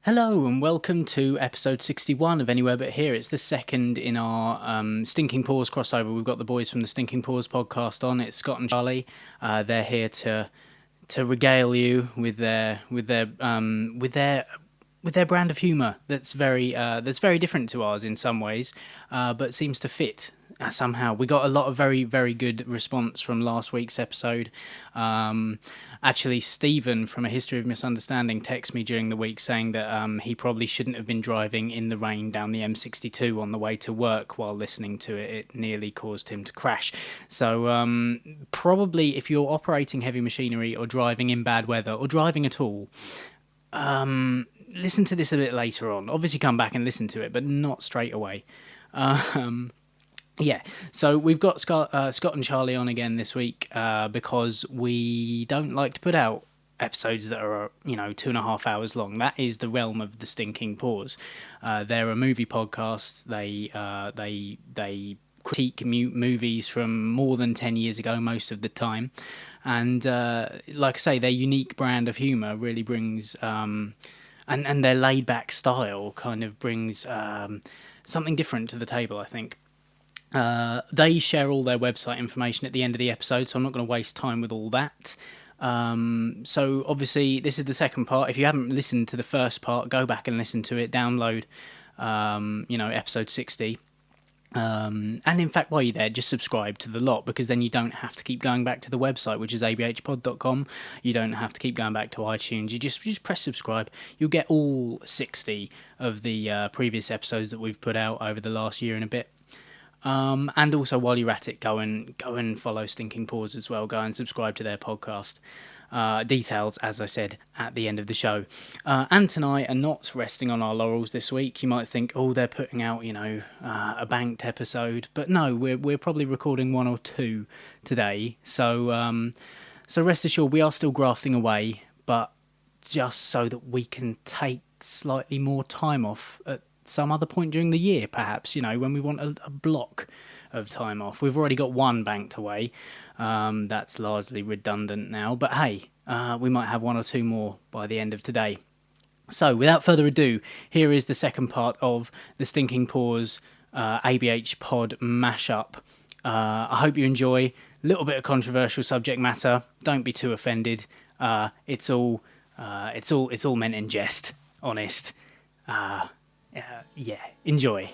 Hello and welcome to episode 61 of Anywhere But Here. It's the second in our Stinking Paws crossover. We've got the boys from the Stinking Paws podcast on. It's Scot and Charlie. They're here to regale you with their brand of humour that's very different to ours in some ways, but seems to fit somehow. We got a lot of very, very good response from last week's episode. Actually, Stephen from A History of Misunderstanding texted me during the week saying that he probably shouldn't have been driving in the rain down the M62 on the way to work while listening to it. It nearly caused him to crash. So probably if you're operating heavy machinery or driving in bad weather or driving at all, listen to this a bit later on. Obviously come back and listen to it, but not straight away. Yeah, so we've got Scot and Charlie on again this week because we don't like to put out episodes that are, 2.5 hours long. That is the realm of the Stinking Paws. They're a movie podcast. They critique movies from more than 10 years ago most of the time. And like I say, their unique brand of humour really brings... and their laid-back style kind of brings something different to the table, I think. They share all their website information at the end of the episode, so I'm not going to waste time with all that. So obviously this is the second part. If you haven't listened to the first part, go back and listen to it. Download, episode 60. And in fact, while you're there, just subscribe to the lot, because then you don't have to keep going back to the website, which is abhpod.com. You don't have to keep going back to iTunes. You just press subscribe. You'll get all 60 of the previous episodes that we've put out over the last year and a bit. And also, while you're at it, go and follow Stinking Paws as well. Go and subscribe to their podcast. Details, as I said, at the end of the show. And tonight are not resting on our laurels this week. You might think, oh, they're putting out, a banked episode. But no, we're probably recording one or two today. So rest assured, we are still grafting away, but just so that we can take slightly more time off at some other point during the year, perhaps, when we want a block of time off. We've already got one banked away. That's largely redundant now, but hey, we might have one or two more by the end of today. So without further ado, here is the second part of the Stinking Paws ABH pod mashup. I hope you enjoy. A little bit of controversial subject matter. Don't be too offended. It's all meant in jest. Honest. Yeah, enjoy.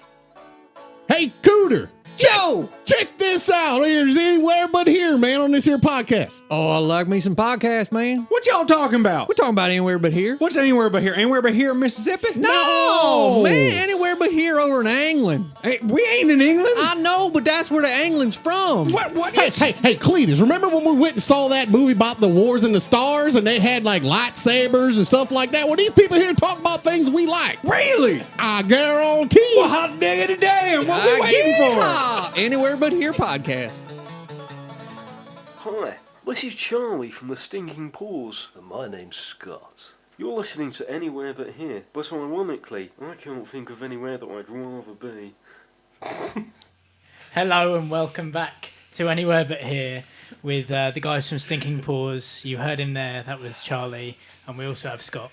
Hey, Cooter! Joe! Check this out! There's Anywhere But Here, man, on this here podcast. Oh, I like me some podcasts, man. What y'all talking about? We're talking about Anywhere But Here. What's Anywhere But Here? Anywhere But Here in Mississippi? No, man, Anywhere But Here over in England. Hey, we ain't in England. I know, but that's where the England's from. What? Hey, Cletus, remember when we went and saw that movie about the Wars in the Stars and they had like lightsabers and stuff like that? Well, these people here talk about things we like. Really? I guarantee. Well, hot diggity damn. What we waiting for? Anywhere But Here podcast. Hi, this is Charlie from the Stinking Paws. And my name's Scott. You're listening to Anywhere But Here, but ironically, I can't think of anywhere that I'd rather be. Hello and welcome back to Anywhere But Here with the guys from Stinking Paws. You heard him there, that was Charlie, and we also have Scott.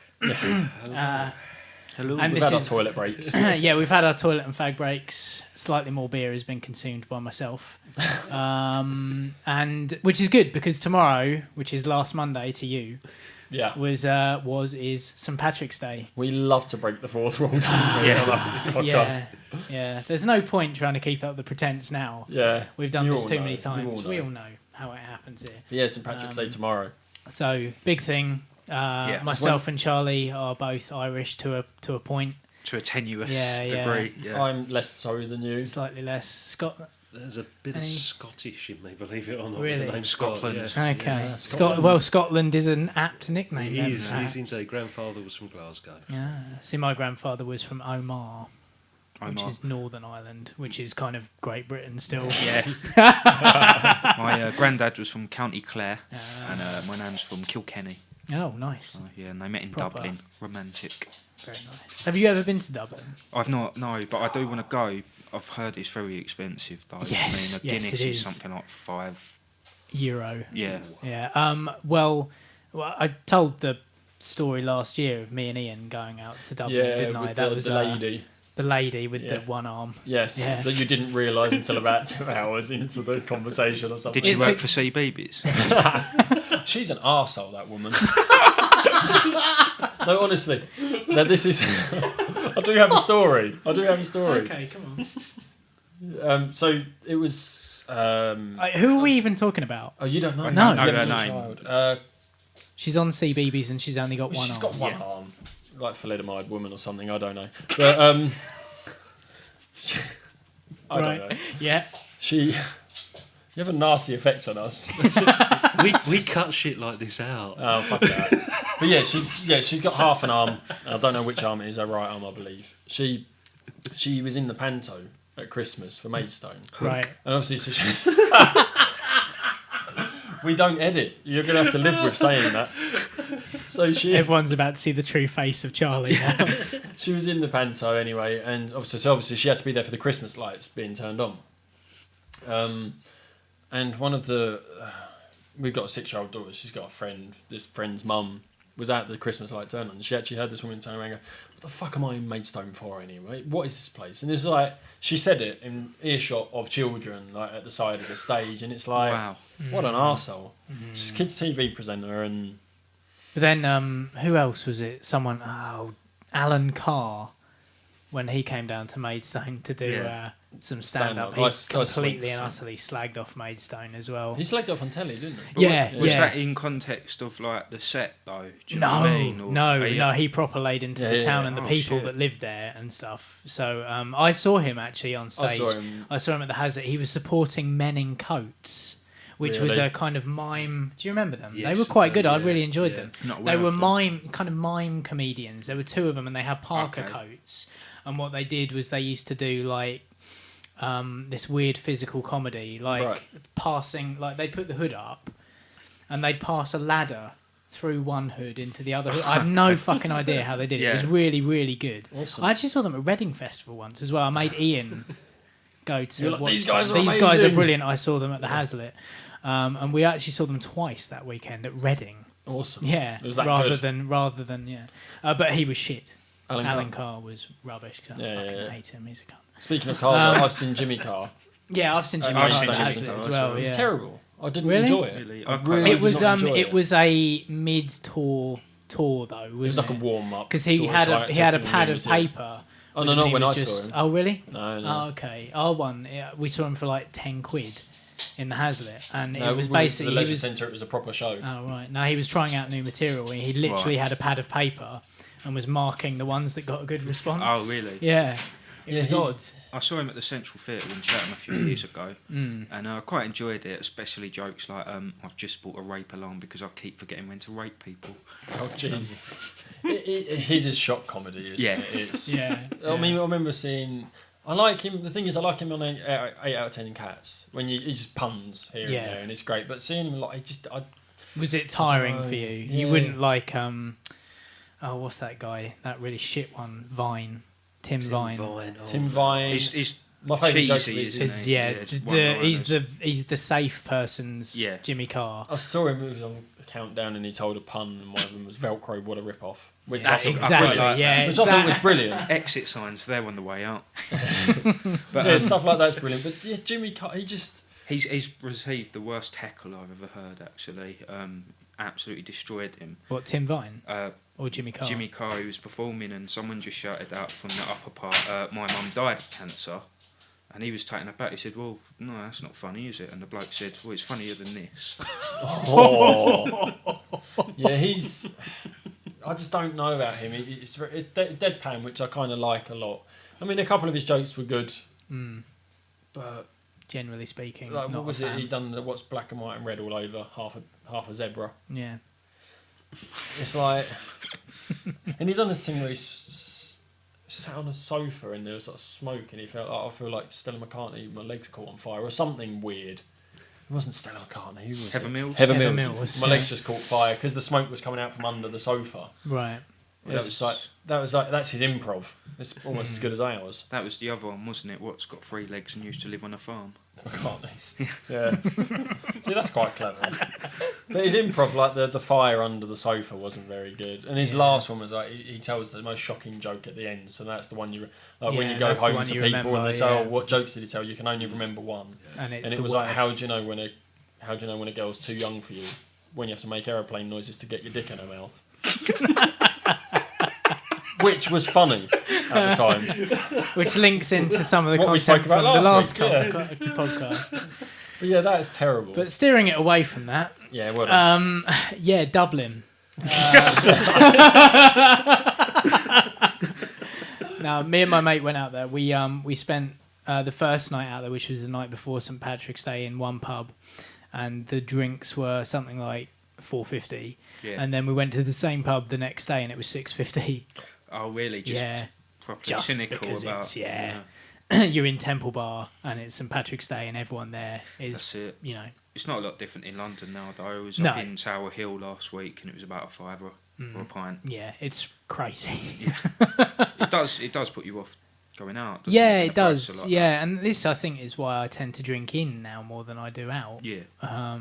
Hello. And We've this had our is- toilet breaks. Yeah, we've had our toilet and fag breaks. Slightly more beer has been consumed by myself. And which is good, because tomorrow, which is last Monday to you, Yeah. is St. Patrick's Day. We love to break the fourth wall, don't we, on our podcast? Yeah. There's no point trying to keep up the pretense now. Yeah. We've done You this all too know. many You times. We know. all know how it happens here. Yeah, St. Patrick's Day tomorrow. So big thing. Myself and Charlie are both Irish to a point. To a tenuous Yeah, degree. Yeah. I'm less so than you. Slightly less. Scott. There's a bit Any- of Scottish in me, believe it or not. Really? With the name Scotland. Okay. Yeah. Scotland is an apt nickname. It then, is. perhaps. His grandfather was from Glasgow. Yeah. See, my grandfather was from Omar, which Omar. is Northern Ireland, which is kind of Great Britain still. Yeah. My granddad was from County Clare, and my nan's from Kilkenny. Oh, nice. Yeah, and they met in Proper. Dublin. Romantic. Very nice. Have you ever been to Dublin? I've not, no, but I do want to go. I've heard it's very expensive, though. Yes, I mean, a yes, Guinness it is is. something like €5. Euro. Yeah. Yeah. Well, I told the story last year of me and Ian going out to Dublin, didn't I? with That the, was the lady. the lady with Yeah. the one arm. Yes, Yeah. that you didn't realise until about 2 hours into the conversation or something. Did she It's work a- for CBeebies? She's an arsehole, that woman. No, honestly. Now, this is... I do have a story. Okay, come on. So, it was... Who are we even talking about? Oh, you don't know? No. You haven't her got a name. child. She's on CBeebies and she's only got one She's arm. got one Yeah. arm. Like thalidomide woman or something, I don't know. But, I don't know. Yeah. You have a nasty effect on us. We cut shit like this out. Oh, fuck that. But she's got half an arm. I don't know which arm it is, her right arm, I believe. She was in the panto at Christmas for Maidstone. Right. And obviously, so she... we don't edit. You're going to have to live with saying that. So Everyone's about to see the true face of Charlie now. she was in the panto anyway, and obviously she had to be there for the Christmas lights being turned on. And one of the... we've got a 6-year-old daughter. She's got a friend. This friend's mum was at the Christmas light turn on. And she actually heard this woman turn around and go, "What the fuck am I in Maidstone for anyway? What is this place?" And it's like, she said it in earshot of children, like at the side of the stage. And it's like, Wow. what an arsehole. She's a kids' TV presenter and... But then, who else was it? Someone, Alan Carr, when he came down to Maidstone to do some stand-up, he I saw completely and Swanscombe. utterly slagged off Maidstone as well. He slagged off on telly, didn't he? Yeah, Was yeah. that in context of like the set though? Do you know what I mean? Or- No, he proper laid into the town and the Oh, people shit. that lived there and stuff. So I saw him actually on stage. I saw him at the Hazard. He was supporting Men in Coats, which was Really? a kind of mime. Do you remember them? Yes, they were quite good. I yeah, really enjoyed yeah. them. Not They aware were of them. mime comedians. There were 2 of them, and they had parka Okay. coats. And what they did was they used to do like this weird physical comedy, like Right. passing, like they'd put the hood up, and they'd pass a ladder through one hood into the other hood. I have no fucking idea how they did it. It was Yeah. really, really good. Awesome. I actually saw them at Reading Festival once as well. I made Ian go to You're like, watch "These guys them. are These guys are amazing." brilliant. I saw them at the Hazlitt. And we actually saw them twice that weekend at Reading. Awesome. Yeah, It was that rather good. than yeah. But he was shit. Alan Alan Carr. Carr was rubbish. 'Cause I Yeah, fucking yeah. hate him. He's a cunt. Speaking of cars, I've seen Jimmy Carr. Yeah, I've seen Jimmy I've Carr seen at Jimmy Hazlitt Carr as as well. well. It Yeah. was terrible. I didn't Really? enjoy it. Really? I I really It did was not enjoy it was a mid-tour tour though, It was wasn't like a warm up. Because he had a pad of paper. Oh no, and not he when I was saw just- him. Oh really? No, no. Oh okay. Our one, we saw him for like 10 quid in the Hazlitt, and No, it was we went to basically the he leisure was. centre. It was a proper show. Oh right. No, he was trying out new material. He literally had a pad of paper and was marking the ones that got a good response. Oh really? Yeah. It Yeah, was he- odd. I saw him at the Central Theatre in Chatham a few years ago, Mm. and I quite enjoyed it, especially jokes like, "I've just bought a rape alarm because I keep forgetting when to rape people." Oh Jesus! His is shock comedy. Isn't Yeah. it? It's, Yeah. I mean, I remember seeing. I like him. The thing is, I like him on 8 out of 10 in Cats. When he just puns here Yeah. and there, and it's great. But seeing him like, Was it tiring know. for you? Yeah. You wouldn't like what's that guy? That really shit one, Vine. Tim Vine. Tim Vine. He's My favourite joke cheesy, is isn't Is, he? yeah, it's he's the safe person's Yeah. Jimmy Carr. I saw him. It was on a countdown, and he told a pun, and one of them was Velcro. What a rip off. Which, Yeah, I exactly. like Yeah, which it's I thought that- was brilliant. exit signs. They're on the way out. But Yeah, stuff like that's brilliant. But yeah, Jimmy Carr, he just. he's received the worst heckle I've ever heard. Actually, absolutely destroyed him. What, Tim Vine Uh, or Jimmy Carr? Jimmy Carr, he was performing, and someone just shouted out from the upper part, "My mum died of cancer." And he was taken aback. He said, "Well, no, that's not funny, is it?" And the bloke said, "Well, it's funnier than this." Oh. Yeah, he's. I just don't know about him. It's deadpan, which I kind of like a lot. I mean, a couple of his jokes were good, but Generally speaking, like, not what was a it? fan. He done the what's black and white and red all over half a zebra. Yeah. It's like, and he done this thing where he sat on a sofa and there was sort of smoke, and he felt like, I feel like Stella McCartney, my legs caught on fire or something weird. It wasn't Stella McCartney. Who was Heather it? Mills? Heather Heather Mills. Mills, My yeah. legs just caught fire because the smoke was coming out from under the sofa. Right. That's his improv. It's almost as good as ours. That was the other one, wasn't it? What's got 3 legs and used to live on a farm? McCartney's. Yeah. See, that's quite clever. But his improv, like the fire under the sofa, wasn't very good. And his last one was like he tells the most shocking joke at the end. So that's the one you like when you go that's the home one to you people remember, and they say, yeah. "Oh, what jokes did he tell?" You can only remember one. And it's it the was like, worst. how do you know when a girl's too young for you? When you have to make aeroplane noises to get your dick in her mouth. Which was funny at the time. Which links into some of the What we content spoke about from the last last week, podcast. But yeah, that is terrible. But steering it away from that, yeah, well done. yeah, Dublin. Now, me and my mate went out there. We spent the first night out there, which was the night before St. Patrick's Day, in one pub, and the drinks were something like $4.50. Yeah. And then we went to the same pub the next day, and it was $6.50. Oh, really? Just Yeah. properly Just cynical because about. it's you're in Temple Bar and it's St. Patrick's Day and everyone there That's is, it. you know, It's not a lot different in London now, though. I was No. up in Tower Hill last week, and it was about a fiver for a pint. yeah, it's crazy. It does put you off going out. doesn't Yeah, when it the prices does. are like Yeah, and this I think is why I tend to drink in now more than I do out. that. Yeah.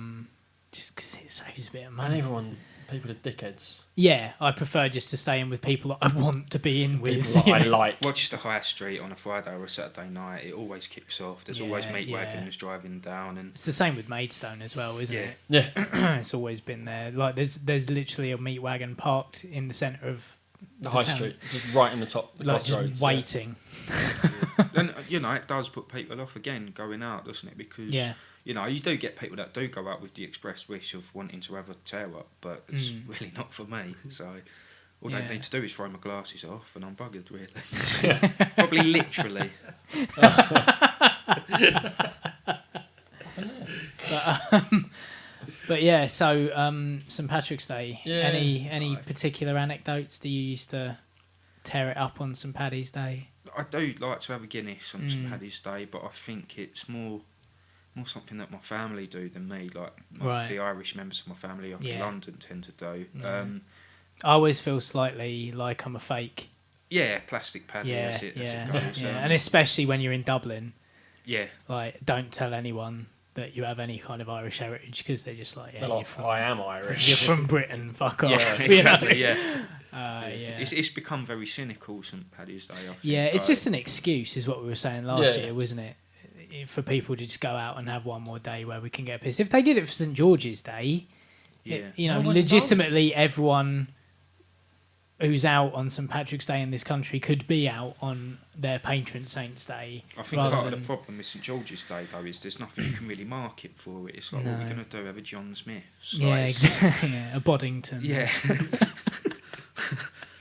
Just because it saves a bit of And money. people are dickheads. Yeah, I prefer just to stay in with people that I want to be in with. People that I like. Watch the High Street on a Friday or a Saturday night. It always kicks off. There's always Yeah, meat yeah. wagons driving down, and It's the same with Maidstone as well, isn't Yeah. it? Yeah, It's always been there. Like there's literally a meat wagon parked in the centre of the high town. street, just right in the top, the Like just crossroads. waiting. and it does put people off again going out, doesn't it? Because Yeah. you do get people that do go out with the express wish of wanting to have a tear up, but it's really not for me. So all Yeah. they need to do is throw my glasses off, and I'm buggered, really. Probably literally. But yeah, so St. Patrick's Day. Yeah. Any particular anecdotes? Do you used to tear it up on St. Paddy's Day? I do like to have a Guinness on St. Paddy's Day, but I think it's more something that my family do than me. Like Right. the Irish members of my family up in Yeah. London tend to do. I always feel slightly like I'm a fake. Plastic paddy Yeah, as it yeah, goes. yeah. And especially when you're in Dublin, yeah. like don't tell anyone that you have any kind of Irish heritage because they're just like, yeah, They're you're like, from, I am Irish. you're from Britain, fuck off. Yeah, you know? exactly. Yeah. Yeah. It's become very cynical, St. Paddy's Day. I think. Yeah, it's Like, just an excuse, is what we were saying last Yeah. year, wasn't it? For people to just go out and have one more day where we can get pissed. If they did it for St. George's Day, Yeah. No one legitimately everyone who's out on St. Patrick's Day in this country could be out on their patron saint's day. I think rather part of than- the problem with St George's Day though is there's nothing you can really market for it. It's like what No. we're gonna do, have a John Smith's. Yeah, Like, it's- exactly. Yeah, a Boddington. Yeah.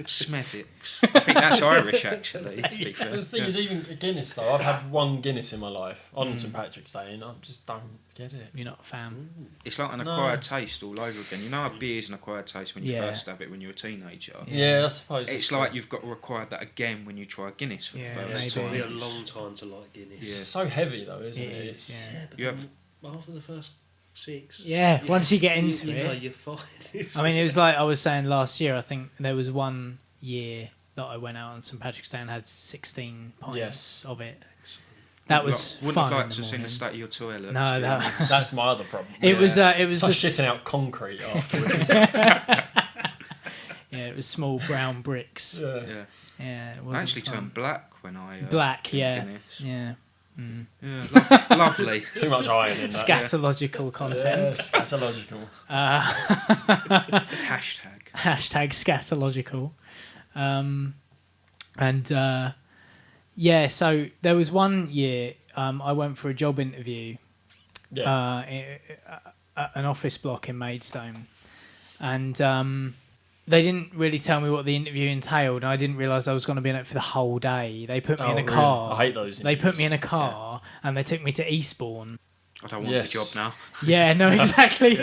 Smethwick's. I think that's Irish actually. To be fair. The thing is, even a Guinness though, I've had one Guinness in my life on St. Patrick's Day, and I just don't get it. You're not a fan. It's like an No. acquired taste all over again. You know how beer's an acquired taste when you Yeah. first have it when you're a teenager. Yeah, I suppose. It's like you've got to acquire that again when you try Guinness for Yeah, the It's first maybe. taken time. me a long time to like Guinness. Yeah. It's so heavy though, isn't It it? is, It's- yeah. But You have- then after the first 6. Yeah, once you get into you know it. you're fine. I mean, it was like I was saying last year, I think there was one year that I went out on St. Patrick's Day and had 16 pints Yes. of it. That was Wouldn't fun have in liked the to see the morning. state of your toilet. No, to be that- honest. That's my other problem. It was It's the like shitting out concrete afterwards. yeah, it was small brown bricks. Yeah. Yeah. Yeah, it I wasn't actually fun. turned black when I Black, drank yeah, Guinness. yeah. Yeah, lovely. Too much iron in that. Scatological content. Yes, scatological. Hashtag. Hashtag scatological. Yeah, so there was one year I went for a job interview Yeah. at an office block in Maidstone, and they didn't really tell me what the interview entailed, and I didn't realise I was going to be in it for the whole day. They put me in a really? car. I hate those They put me in a interviews. car, and they took me to Eastbourne. I don't want Yes. the job now. Yeah, no, exactly.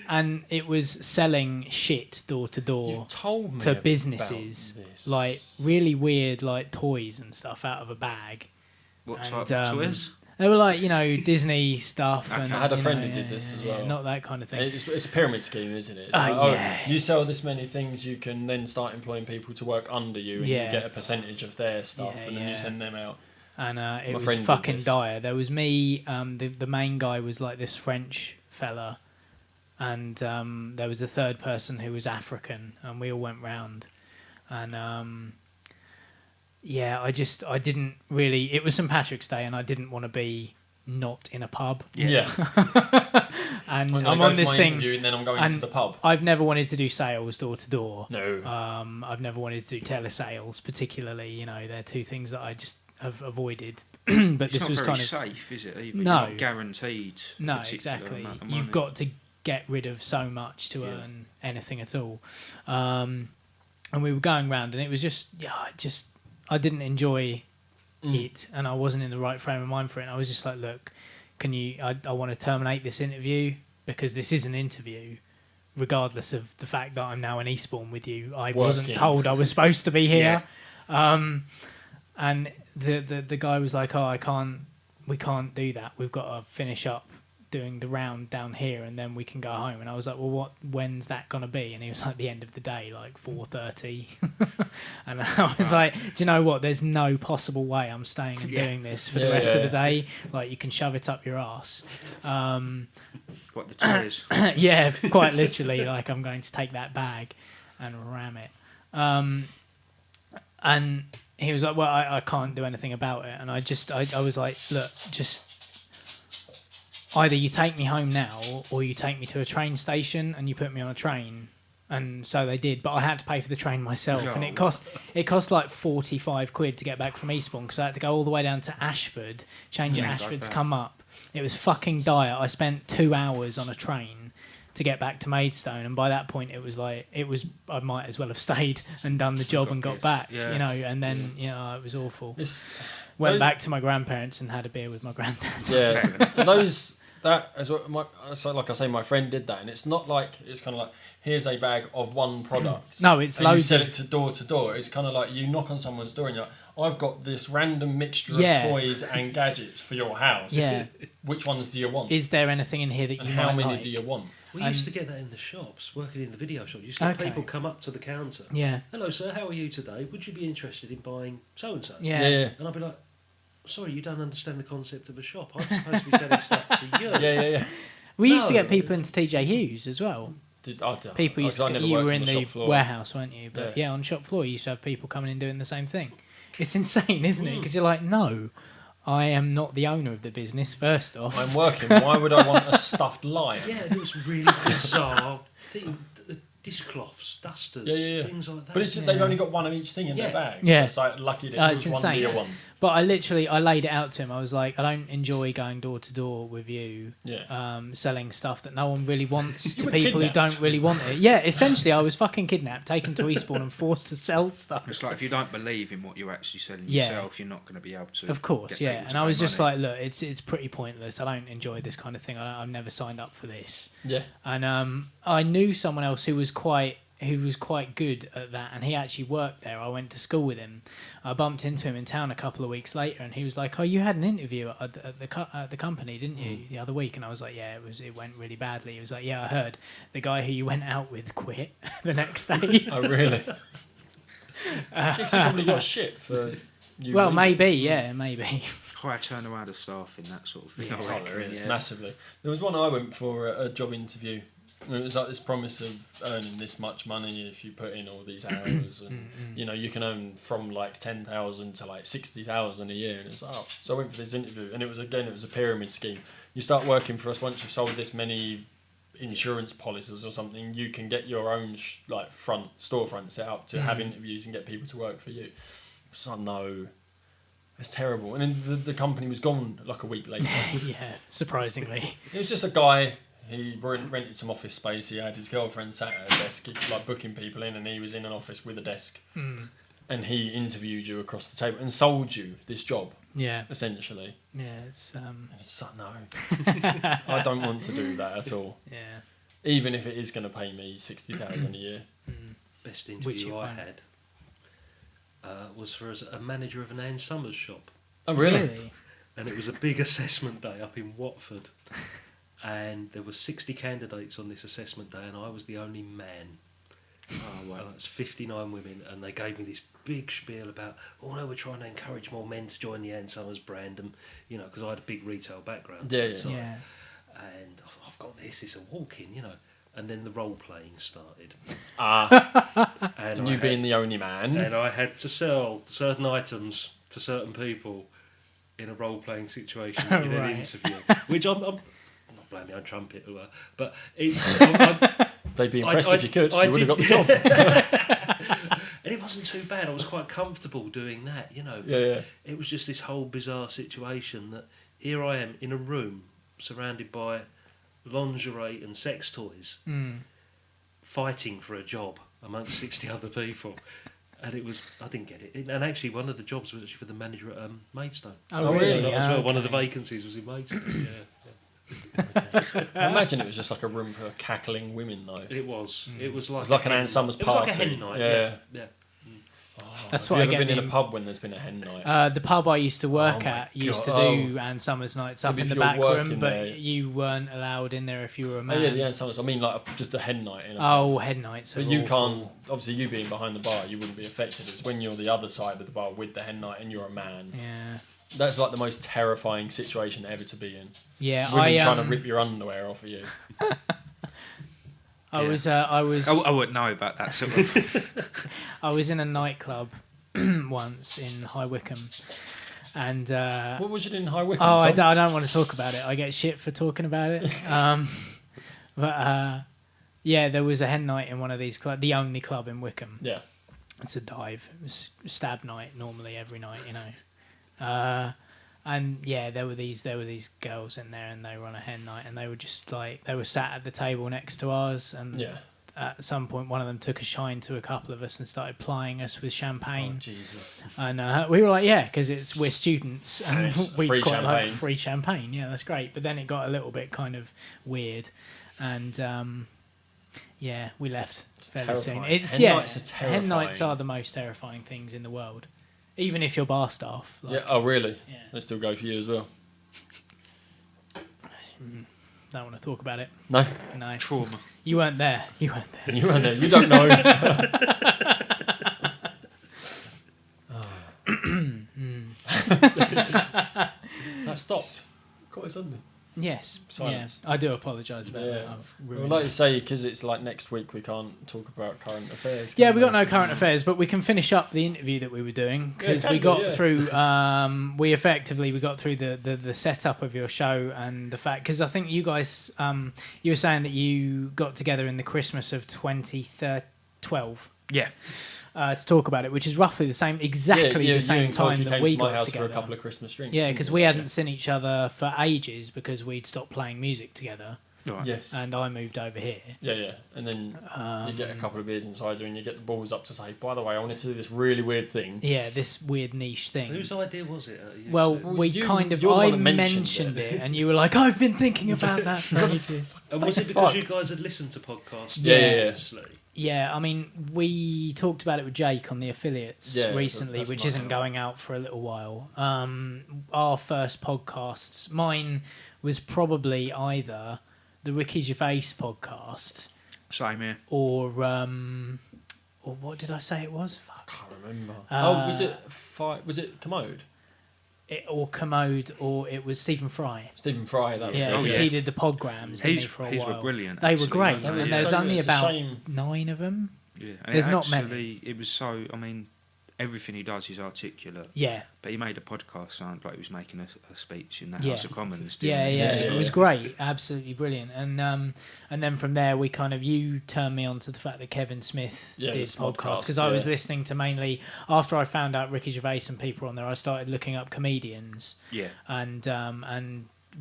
And it was selling shit door to door You've told me to about businesses, this. like really weird, like toys and stuff out of a bag. What And, type of toys? They were like, Disney stuff. Okay. And, I had a you friend know, who did this as yeah, well. not that kind of thing. It's a pyramid scheme, isn't it? It's Oh, like, yeah. you sell this many things, you can then start employing people to work under you, and Yeah. you get a percentage of their stuff, Yeah, and then yeah. you send them out. and it My was friend did fucking this. dire. There was me. The main guy was like this French fella, and there was a third person who was African, and we all went round, and yeah, I didn't really. It was St. Patrick's Day, and I didn't want to be not in a pub. Yeah. And I'm I'm go on for this my thing, interview and then I'm going to and the pub. I've never wanted to do sales door to door. No. I've never wanted to do telesales, particularly. You know, they're two things that I just have avoided. But It's this not was very kind of safe, is it? Either? No. You're not guaranteed. a no, particular exactly. amount of You've money. got to get rid of so much to Yeah. earn anything at all. And we were going round, and it was just, I didn't enjoy it, and I wasn't in the right frame of mind for it. And I was just like, look, I want to terminate this interview, because this is an interview, regardless of the fact that I'm now in Eastbourne with you. I wasn't Working. told I was supposed to be here. And the guy was like, we can't do that. We've got to finish up doing the round down here, and then we can go home. And I was like, well, when's that gonna be? And he was like, the end of the day, like 4:30. And I was like, do you know what, there's no possible way I'm staying and doing this for the rest of the day. Like, you can shove it up your ass. What the toys? Yeah, quite literally. Like, I'm going to take that bag and ram it. And he was like, well, I can't do anything about it. And I was like, look, just either you take me home now, or you take me to a train station and you put me on a train. And so they did, but I had to pay for the train myself, and it cost like 45 quid to get back from Eastbourne, because I had to go all the way down to Ashford, change at Ashford to come up. It was fucking dire. I spent 2 hours on a train to get back to Maidstone, and by that point it was I might as well have stayed and done the job and got back, Yeah. you know. And then it was awful. It's, Went those- back to my grandparents and had a beer with my granddad. Yeah, that as well. So like I say, my friend did that, and it's not like it's kind of like, here's a bag of one product. No, it's and loads you sell of- it to door. It's kind of like you knock on someone's door and you're like, I've got this random mixture Yeah. of toys and gadgets for your house. Yeah. Which ones do you want? Is there anything in here that and you how might many like? do you want? We used to get that in the shops, working in the video shop. You used to have Okay. people come up to the counter. Yeah. Hello, sir. How are you today? Would you be interested in buying so and so? Yeah. And I'd be like, sorry, you don't understand the concept of a shop. I'm supposed to be selling stuff to you. Yeah. We used to No. get people into TJ Hughes as well. People used to. You were in the warehouse, weren't you? But yeah, on the shop floor, you used to have people coming in doing the same thing. It's insane, isn't it? Because you're like, no, I am not the owner of the business. First off, I'm working. Why would I want a stuffed lion? Yeah, it was really bizarre. Dishcloths, dusters, Yeah. things like that. But they've only got one of each thing in Yeah. their bag. Yeah. So it's like lucky that it's which one do insane. you want. But I laid it out to him. I was like, I don't enjoy going door to door with you, selling stuff that no one really wants to were people who kidnapped. don't really want it. Yeah, essentially, I was fucking kidnapped, taken to Eastbourne, and forced to sell stuff. It's like, if you don't believe in what you're actually selling Yeah. yourself, you're not going to be able to. Of course, get yeah. people to And I pay was just money. like, look, it's pretty pointless. I don't enjoy this kind of thing. I've never signed up for this. Yeah. And I knew someone else who was quite good at that, and he actually worked there. I went to school with him. I bumped into him in town a couple of weeks later, and he was like, "Oh, you had an interview at the company, didn't you, the other week?" And I was like, "Yeah, it went really badly." He was like, "Yeah, I heard the guy who you went out with quit the next day." Oh, really? It's probably got shit for you. Well, leaving. maybe. Higher turnaround of staff in that sort of thing. Yeah. I Oh, reckon, there is, yeah. massively. There was one I went for a job interview. And it was like this promise of earning this much money if you put in all these hours, and you can earn from like 10,000 to like 60,000 a year. And it's like, oh. So I went for this interview, and it was a pyramid scheme. You start working for us once you've sold this many insurance policies or something. You can get your own storefront set up to have interviews and get people to work for you. So no. It's terrible. And then the company was gone like a week later. Yeah, surprisingly. It was just a guy. He rented some office space. He had his girlfriend sat at a desk, like booking people in, and he was in an office with a desk. And he interviewed you across the table and sold you this job. Yeah. Essentially. Yeah, it's And it's like, no, I don't want to do that at all. yeah. Even if it is going to pay me 60,000 a year. Best Which interview you I won't. had was for a manager of an Ann Summers shop. Oh, really? And it was a big assessment day up in Watford. And there were 60 candidates on this assessment day, and I was the only man. Oh, wow. It's 59 women, and they gave me this big spiel about, oh no, we're trying to encourage more men to join the Ann Summers brand, and because I had a big retail background. Yeah, at yeah. the time. Yeah. And I've got this, it's a walk-in, and then the role playing started. And you being the only man. And I had to sell certain items to certain people in a role playing situation in an Right. interview, which I'm not blowing my own trumpet, but it's. They'd be impressed if you could. I You would have got the job. And it wasn't too bad. I was quite comfortable doing that, but Yeah. it was just this whole bizarre situation that here I am in a room surrounded by lingerie and sex toys, fighting for a job amongst 60 other people. And I didn't get it. And actually, one of the jobs was actually for the manager at Maidstone. Oh, really? As well. Okay. One of the vacancies was in Maidstone. I imagine it was just like a room for cackling women, though. It was. It was like. It was like an hen Ann Summers It was like a party. hen night. Yeah. Yeah. That's Have what you I ever get. been in the- a pub when there's been a hen night? The pub I used to work Oh my at used to God. do Ann Summers nights up Maybe in if the you're back room, working but there. you weren't allowed in there if you were a Oh, man. yeah, the Ann Summers. I mean, like just a hen night. In a Oh, head nights. But are you awful. can't, obviously you being behind the bar, you wouldn't be affected. It's when you're the other side of the bar with the hen night and you're a man. Yeah. That's like the most terrifying situation ever to be in. Yeah, Women trying to rip your underwear off of you. I Yeah. was I wouldn't know about that sort of. I was in a nightclub once in High Wycombe, and What was you in High Wycombe? I son? don't want to talk about it. I get shit for talking about it. Yeah, there was a hen night in one of these clubs, the only club in Wycombe. Yeah. It's a dive. It was stab night normally every night, and yeah, there were these girls in there, and they were on a hen night, and they were just like they were sat at the table next to ours, and Yeah. at some point one of them took a shine to a couple of us and started plying us with champagne. Oh, Jesus. And we were like, yeah, because we're students and it's we free quite like champagne. free champagne. Yeah, that's great. But then it got a little bit kind of weird, and yeah, we left fairly soon. terrifying. It's Hen nights are hen nights terrifying. are the most terrifying things in the world, even if you're bar staff. Like, Yeah. Oh, really? Yeah. They still go for you as well. Don't want to talk about it. No. No, Trauma. you weren't there. You weren't there. You weren't there. You don't know. That stopped quite suddenly. Yes. Silence. Yeah, I do apologise about that. Yeah. I've Well, ruined like it. you say, because it's like next week, we can't talk about current affairs. Yeah, can we got no current affairs, but we can finish up the interview that we were doing because Yeah, we can got do, yeah. through. We got through the setup of your show and the fact because I think you guys you were saying that you got together in the Christmas of 2012 Yeah. to talk about it, which is roughly exactly the same time you that came we to my got house together. for a couple of Christmas drinks. Yeah, didn't because you? we hadn't seen each other for ages because we'd stopped playing music together, Right. Yes. and I moved over here. Yeah. And then you get a couple of beers inside you and you get the balls up to say, by the way, I wanted to do this really weird thing. Yeah, this weird niche thing. Whose idea was it? Well, So- we you- kind of you're the one I that mentioned mentioned it, and you were like, "I've been thinking about that for ages." And was it because Fuck. you guys had listened to podcasts? Yeah. previously? Yeah, I mean, we talked about it with Jake on the affiliates Yeah, recently, that's which nice. isn't going out for a little while. Our first podcasts, mine was probably either the Ricky Gervais podcast Same here. or what did I say it was? Fuck. I can't remember. Uh, Was it Commode? Or Commode, or it was Stephen Fry. Stephen Fry, that was Yeah, it. because yes. he did the podgrams, didn't he, for a His while. were brilliant. They were actually, great, weren't they? and Yeah. there's So only it's a about shame. 9 of them. Yeah. And There's it not many. actually, It was so. I mean, everything he does is articulate. Yeah, But he made a podcast sound like he was making a speech in the Yeah. House of Commons. yeah, didn't he? yeah. Yeah, It was yeah. great, absolutely brilliant. And then from there, we kind of you turned me on to the fact that Kevin Smith Yeah, did the podcasts podcast, because I was yeah. listening to mainly after I found out Ricky Gervais and people on there. I started looking up comedians Yeah. and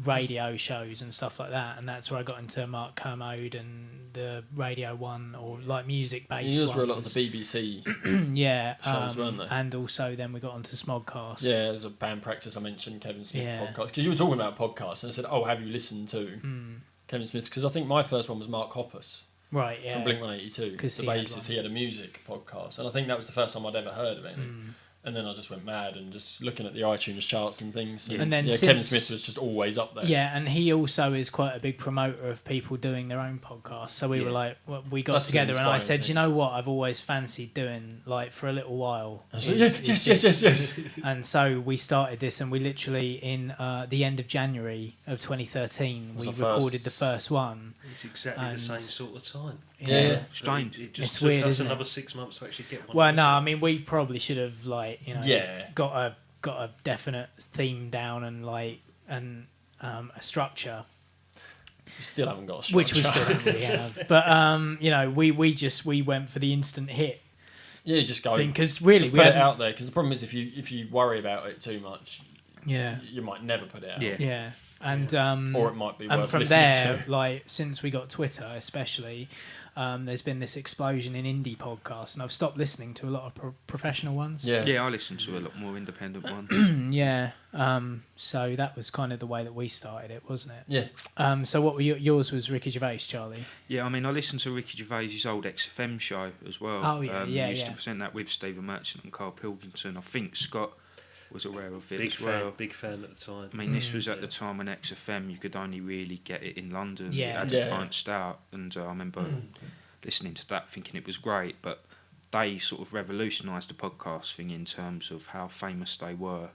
radio shows and stuff like that, and that's where I got into Mark Kermode and the Radio One or like music based. Yours were a lot of the BBC. yeah, shows, weren't they? and also then we got onto Smodcast. Yeah, there's a band practice. I mentioned Kevin Smith's Yeah. podcast because you were talking about podcasts, and I said, "Oh, have you listened to Kevin Smith's?" Because I think my first one was Mark Hoppus right. Yeah, from Blink 182. 'Cause The he had bassist, one. he had a music podcast, and I think that was the first time I'd ever heard of it. And then I just went mad and just looking at the iTunes charts and things. And then Kevin Smith was just always up there. Yeah, and he also is quite a big promoter of people doing their own podcasts. So we were like, we got together and I said, you know what, I've always fancied doing, like, for a little while. I was like, yes. And so we started this, and we literally, in the end of January of 2013, we recorded the first one. It's exactly the same sort of time. Yeah. Strange. It just It's took weird, us isn't it? another 6 months to actually get one. Well, no, I mean, we probably should have, like, you know, Yeah. got a definite theme down and, like, a structure. We still haven't got a structure. Which we still don't really have. But, you know, we went for the instant hit. Yeah, just go. Because really, just put it out there. Because the problem is, if you worry about it too much, you might never put it out. Yeah. And or it might be and worth from listening there, to. like, since we got Twitter, especially, there's been this explosion in indie podcasts, and I've stopped listening to a lot of professional ones. Yeah, I listen to a lot more independent ones. Yeah. So that was kind of the way that we started it, wasn't it? Yeah. So what were yours was Ricky Gervais, Charlie? Yeah, I mean, I listened to Ricky Gervais' old XFM show as well. Oh, yeah, He used to present that with Stephen Merchant and Carl Pilkington. I think Scott was aware of it as well. Big fan at the time. I mean, this was at the time when XFM, you could only really get it in London. Yeah. It had a pint stout, and I remember listening to that, thinking it was great, but they sort of revolutionised the podcast thing in terms of how famous they were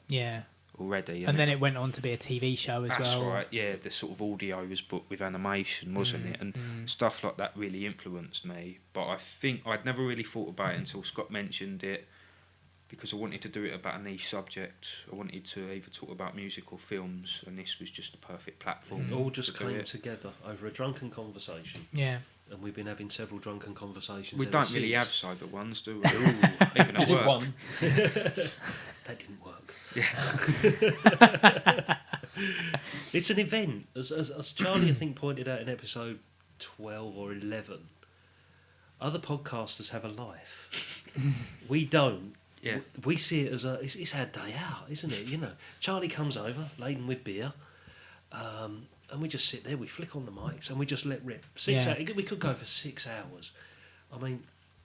already. And then it went on to be a TV show as well. That's right, yeah. The sort of audio was booked with animation, wasn't it? And stuff like that really influenced me. But I think I'd never really thought about it until Scott mentioned it, because I wanted to do it about a niche subject. I wanted to either talk about music or films, and this was just the perfect platform. It all just to do came it. together over a drunken conversation. Yeah. And we've been having several drunken conversations. We ever don't really have since. sober ones, do we? Ooh, even We at did work. one. That didn't work. It's an event. As Charlie, I think, pointed out in episode 12 or 11, other podcasters have a life. We don't. Yeah. We see it as it's our day out, isn't it? You know, Charlie comes over laden with beer, and we just sit there. We flick on the mics and we just let rip. 6 hours. We could go for 6 hours. I mean,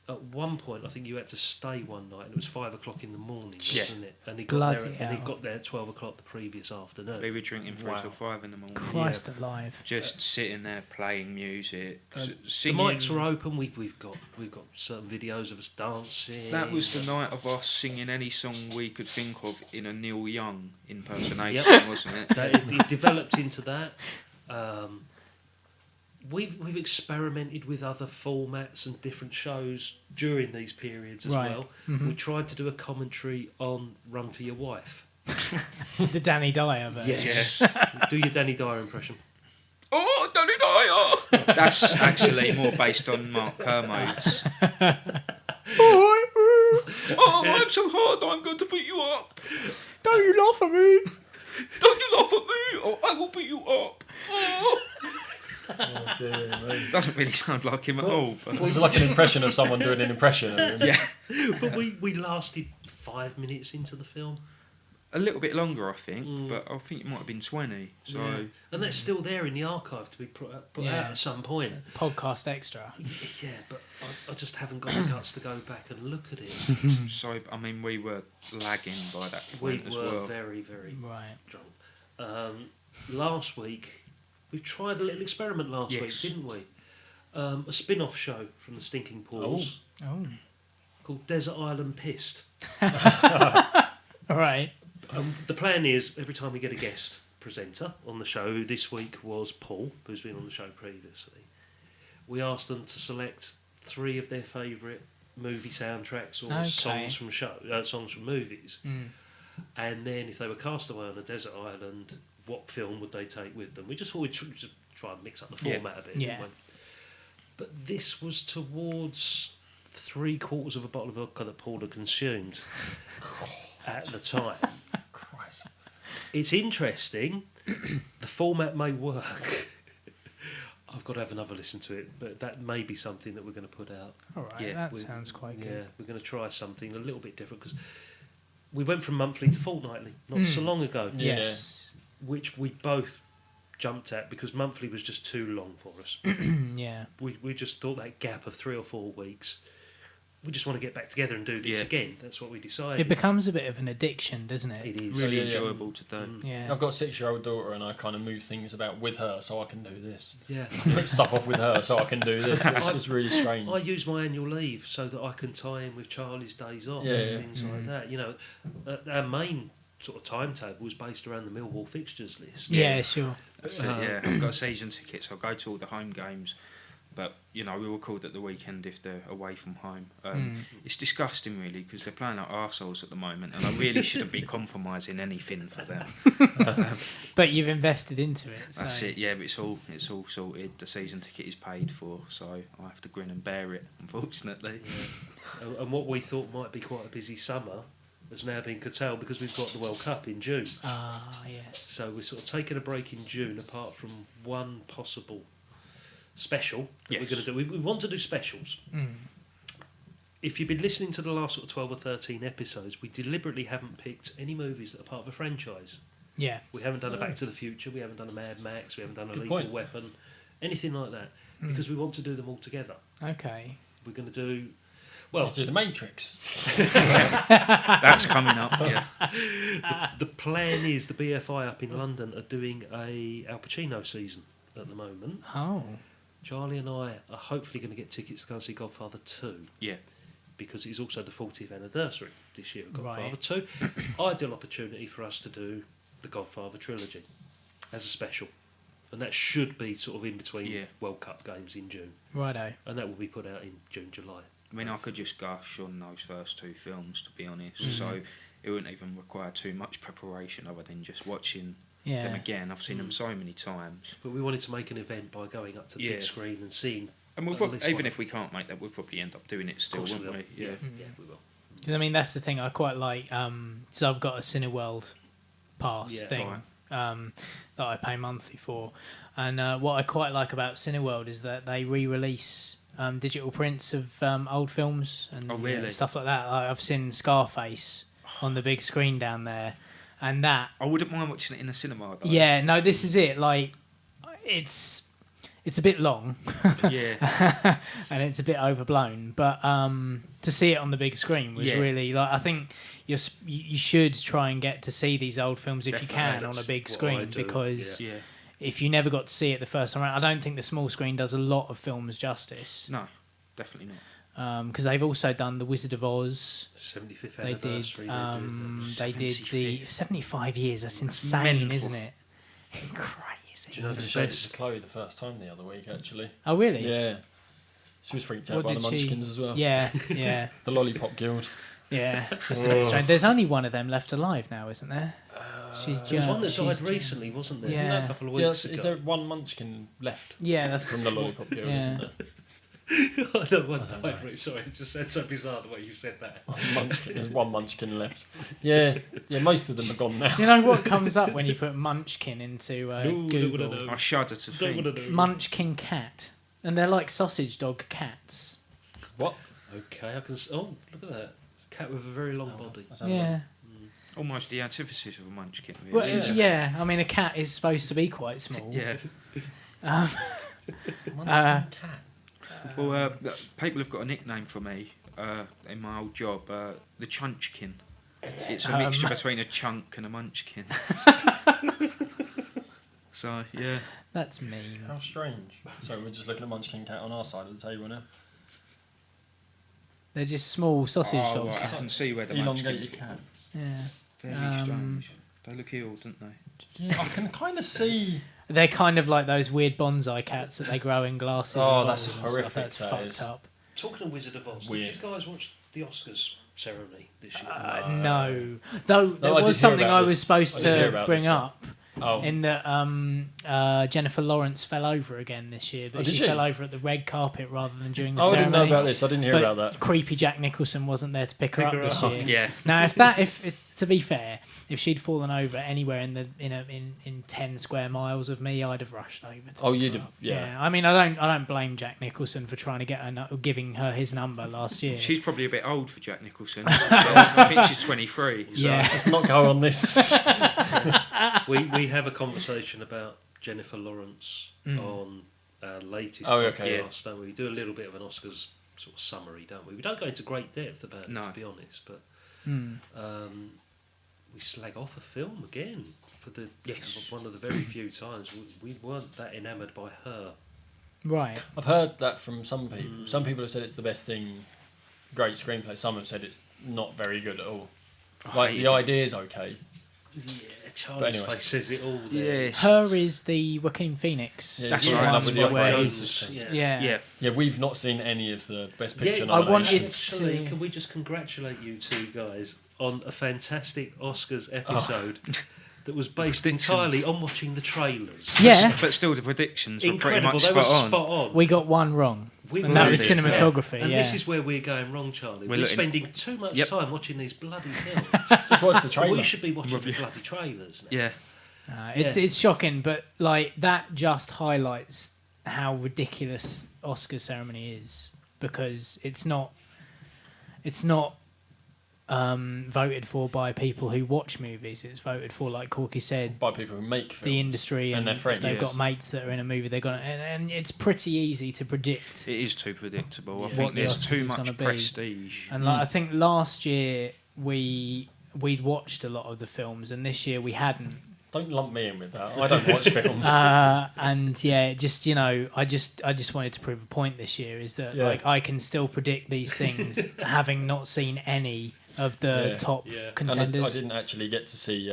at one point, I think you had to stay one night, and it was 5 o'clock in the morning, wasn't it? And he got there. And he got there at 12 o'clock the previous afternoon. We were drinking 3 till 5 in the morning. Christ alive. Just sitting there playing music, The singing. mics were open. We've got certain videos of us dancing. That was the night of us singing any song we could think of in a Neil Young impersonation, wasn't it? It developed into that. We've experimented with other formats and different shows during these periods as well. We tried to do a commentary on Run for Your Wife. The Danny Dyer version. Yes. Do your Danny Dyer impression. Oh, Danny Dyer! That's actually more based on Mark Kermode's. Oh, I'm so hard, I'm going to beat you up. Don't you laugh at me? Don't you laugh at me, or I will beat you up. Oh. Doesn't really sound like him at all. But It's like an impression of someone doing an impression. yeah, But we lasted 5 minutes into the film. a little bit longer, I think, but I think it might have been 20. So And that's still there in the archive to be put out at some point. Podcast extra. Yeah, but I just haven't got the guts to go back and look at it. So I mean, we were lagging by that We point as were well. very, very Right. drunk. Last week, we tried a little experiment last week, didn't we? A spin-off show from the Stinking Paws Oh. called Desert Island Pissed. All right. The plan is, every time we get a guest presenter on the show, who this week was Paul, who's been on the show previously, we ask them to select 3 of their favourite movie soundtracks or songs from movies. And then if they were cast away on a desert island, what film would they take with them? We just thought we'd try and mix up the format a bit. Yeah. Didn't we? But this was towards 3/4 of a bottle of vodka that Paul had consumed at the time. Christ. It's interesting. The format may work. I've got to have another listen to it, but that may be something that we're going to put out. All right. Yeah, That sounds quite good. Yeah, we're going to try something a little bit different because we went from monthly to fortnightly not so long ago. Yeah. Yes. Which we both jumped at because monthly was just too long for us. Yeah. We just thought that gap of 3 or 4 weeks we just want to get back together and do this again. That's what we decided. It becomes a bit of an addiction, doesn't it? It is. Really Yeah. enjoyable to do. Yeah. I've got a 6-year-old daughter, and I kind of move things about with her so I can do this. Yeah. Put stuff off with her so I can do this. It's just really strange. I use my annual leave so that I can tie in with Charlie's days off Yeah, and yeah. things like that. You know, our main sort of timetable was based around the Millwall fixtures list. Yeah, sure. That's it, yeah. I've got season tickets. I'll go to all the home games. But, you know, we were called at the weekend if they're away from home. It's disgusting, really, because they're playing like arseholes at the moment, and I really shouldn't be compromising anything for them. But you've invested into it. So. That's it, yeah, but it's all sorted. The season ticket is paid for, so I have to grin and bear it, unfortunately. Yeah. And what we thought might be quite a busy summer has now been curtailed because we've got the World Cup in June. Ah, yes. So we're sort of taking a break in June, apart from one possible special that we're going to do. We want to do specials. If you've been listening to the last sort of 12 or 13 episodes, we deliberately haven't picked any movies that are part of a franchise. Yeah. We haven't done a Back to the Future, we haven't done a Mad Max, we haven't done a Good Lethal point. Weapon, anything like that, because we want to do them all together. Okay. We're going to do... Well, Well, do the Matrix. That's coming up, yeah. the plan is the BFI up in London are doing a Al Pacino season at the moment. Oh. Charlie and I are hopefully going to get tickets to go and see Godfather 2. Yeah. Because it's also the 40th anniversary this year of Godfather Right. 2. Ideal opportunity for us to do the Godfather trilogy as a special. And that should be sort of in between World Cup games in June. Righto. And that will be put out in June, July. I mean, I could just gush on those first two films, to be honest. So it wouldn't even require too much preparation other than just watching them again. I've seen them so many times. But we wanted to make an event by going up to the big screen and seeing. And we'll at probably, least even one. if we can't make that, we'll probably end up doing it still, Of course won't we we? will. Yeah. Yeah, we will. Because, I mean, that's the thing I quite like. So I've got a Cineworld pass thing that I pay monthly for. And what I quite like about Cineworld is that they re-release digital prints of old films and stuff like that. I've seen Scarface on the big screen down there. And that... I wouldn't mind watching it in a cinema, though. Yeah, no, this is it. Like, it's a bit long. Yeah. And it's a bit overblown. But to see it on the big screen was really... like I think you should try and get to see these old films if Definitely, you can that's on a big what screen. I do, Because Yeah. if you never got to see it the first time around, I don't think the small screen does a lot of films justice. No, definitely not. Because they've also done The Wizard of Oz. 75th They did. anniversary. They did the 75th. 75 years. That's insane, mental. isn't it? Crazy. Do you know I the just showed it best? to Chloe the first time the other week, actually. Oh, really? Yeah. She was freaked out What by the did she- Munchkins as well. Yeah, yeah, The Lollipop Guild. yeah. Just a bit strange. There's only one of them left alive now, isn't there? She's There was one that she's died recently, wasn't there? Isn't Yeah. that a couple of Yeah, weeks is ago? there one Munchkin left Yeah, that's from the Lollipop Guild, Yeah. isn't there? I know one don't died know. recently. Sorry, it just sounds so bizarre the way you said that. There's one Munchkin left. Yeah, most of them are gone now. You know what comes up when you put Munchkin into No, Google? no. I shudder to Don't think. want to know. Munchkin cat, and they're like sausage dog cats. What? Okay, I can. Oh, look at that. Cat with a very long body. Let's have a Yeah. look. Almost the antithesis of a munchkin, really. Well, isn't it? yeah. I mean, a cat is supposed to be quite small. Yeah. Munchkin cat. Well, people have got a nickname for me in my old job, the Chunchkin. It's a mixture between a chunk and a munchkin. So, yeah. That's mean. How strange. So we're just looking at Munchkin cat on our side of the table now. They're just small sausage Oh, dog right, I cats. can see where the munchkin Elongated cat. Yeah. Very strange. They look ill, don't they? Yeah, I can kind of see. They're kind of like those weird bonsai cats that they grow in glasses. Oh, and that's bottles and horrific, Stuff. That's that fucked is. up. Talking of Wizard of Oz, Weird. did you guys watch the Oscars ceremony this year? No. Though there I did was hear something about I was this. supposed I did hear to about bring this. up. Oh, In that Jennifer Lawrence fell over again this year, but Oh, did she she? fell over at the red carpet rather than during the I ceremony. didn't know about this. I didn't hear But about that. creepy Jack Nicholson wasn't there to pick her up this year. Yeah. Now, if to be fair, if she'd fallen over anywhere in 10 square miles of me, I'd have rushed over. To Oh, pick you'd her have- up. yeah. I mean, I don't blame Jack Nicholson for trying to get her, giving her his number last year. She's probably a bit old for Jack Nicholson. I think she's 23. So. Yeah. Let's not go on this. We have a conversation about Jennifer Lawrence on our latest Oh, okay, podcast, don't we? We do a little bit of an Oscars sort of summary, don't we? We don't go into great depth about it, to be honest, but we slag off a film again for the one of the very few times we weren't that enamoured by Her. Right. I've heard that from some people. Some people have said it's the best thing, great screenplay. Some have said it's not very good at all. Like, the idea's okay. Yeah, Charlie's anyway. face says it all there. Yes. Her is the Joaquin Phoenix. Yeah, That's he's right. in love with the where opera. he's- yeah. Yeah, we've not seen any of the Best Picture I nominations. actually, to- can we just congratulate you two guys on a fantastic Oscars episode that was based entirely on watching the trailers. Yeah. But still, the predictions were pretty Incredible, much they were spot on. spot on. We got one wrong. We And that really was did, cinematography, And yeah. this is where we're going wrong, Charlie. We're looking- spending too much Yep. time watching these bloody films. Just watch the trailer. We should be watching the bloody trailers now. Yeah. It's shocking, but like that just highlights how ridiculous Oscar ceremony is, because it's not voted for by people who watch movies. It's voted for, like Corky said, by people who make films. the industry, and their if friends. they've got mates that are in a movie, they're gonna, and it's pretty easy to predict. It is too predictable. I What think the there's Oscars too is much gonna be. prestige. And like, I think last year we'd watched a lot of the films, and this year we hadn't. Don't lump me in with that. I don't watch films. And yeah, just I just wanted to prove a point this year, is that like I can still predict these things, having not seen any of the top contenders. And I didn't actually get to see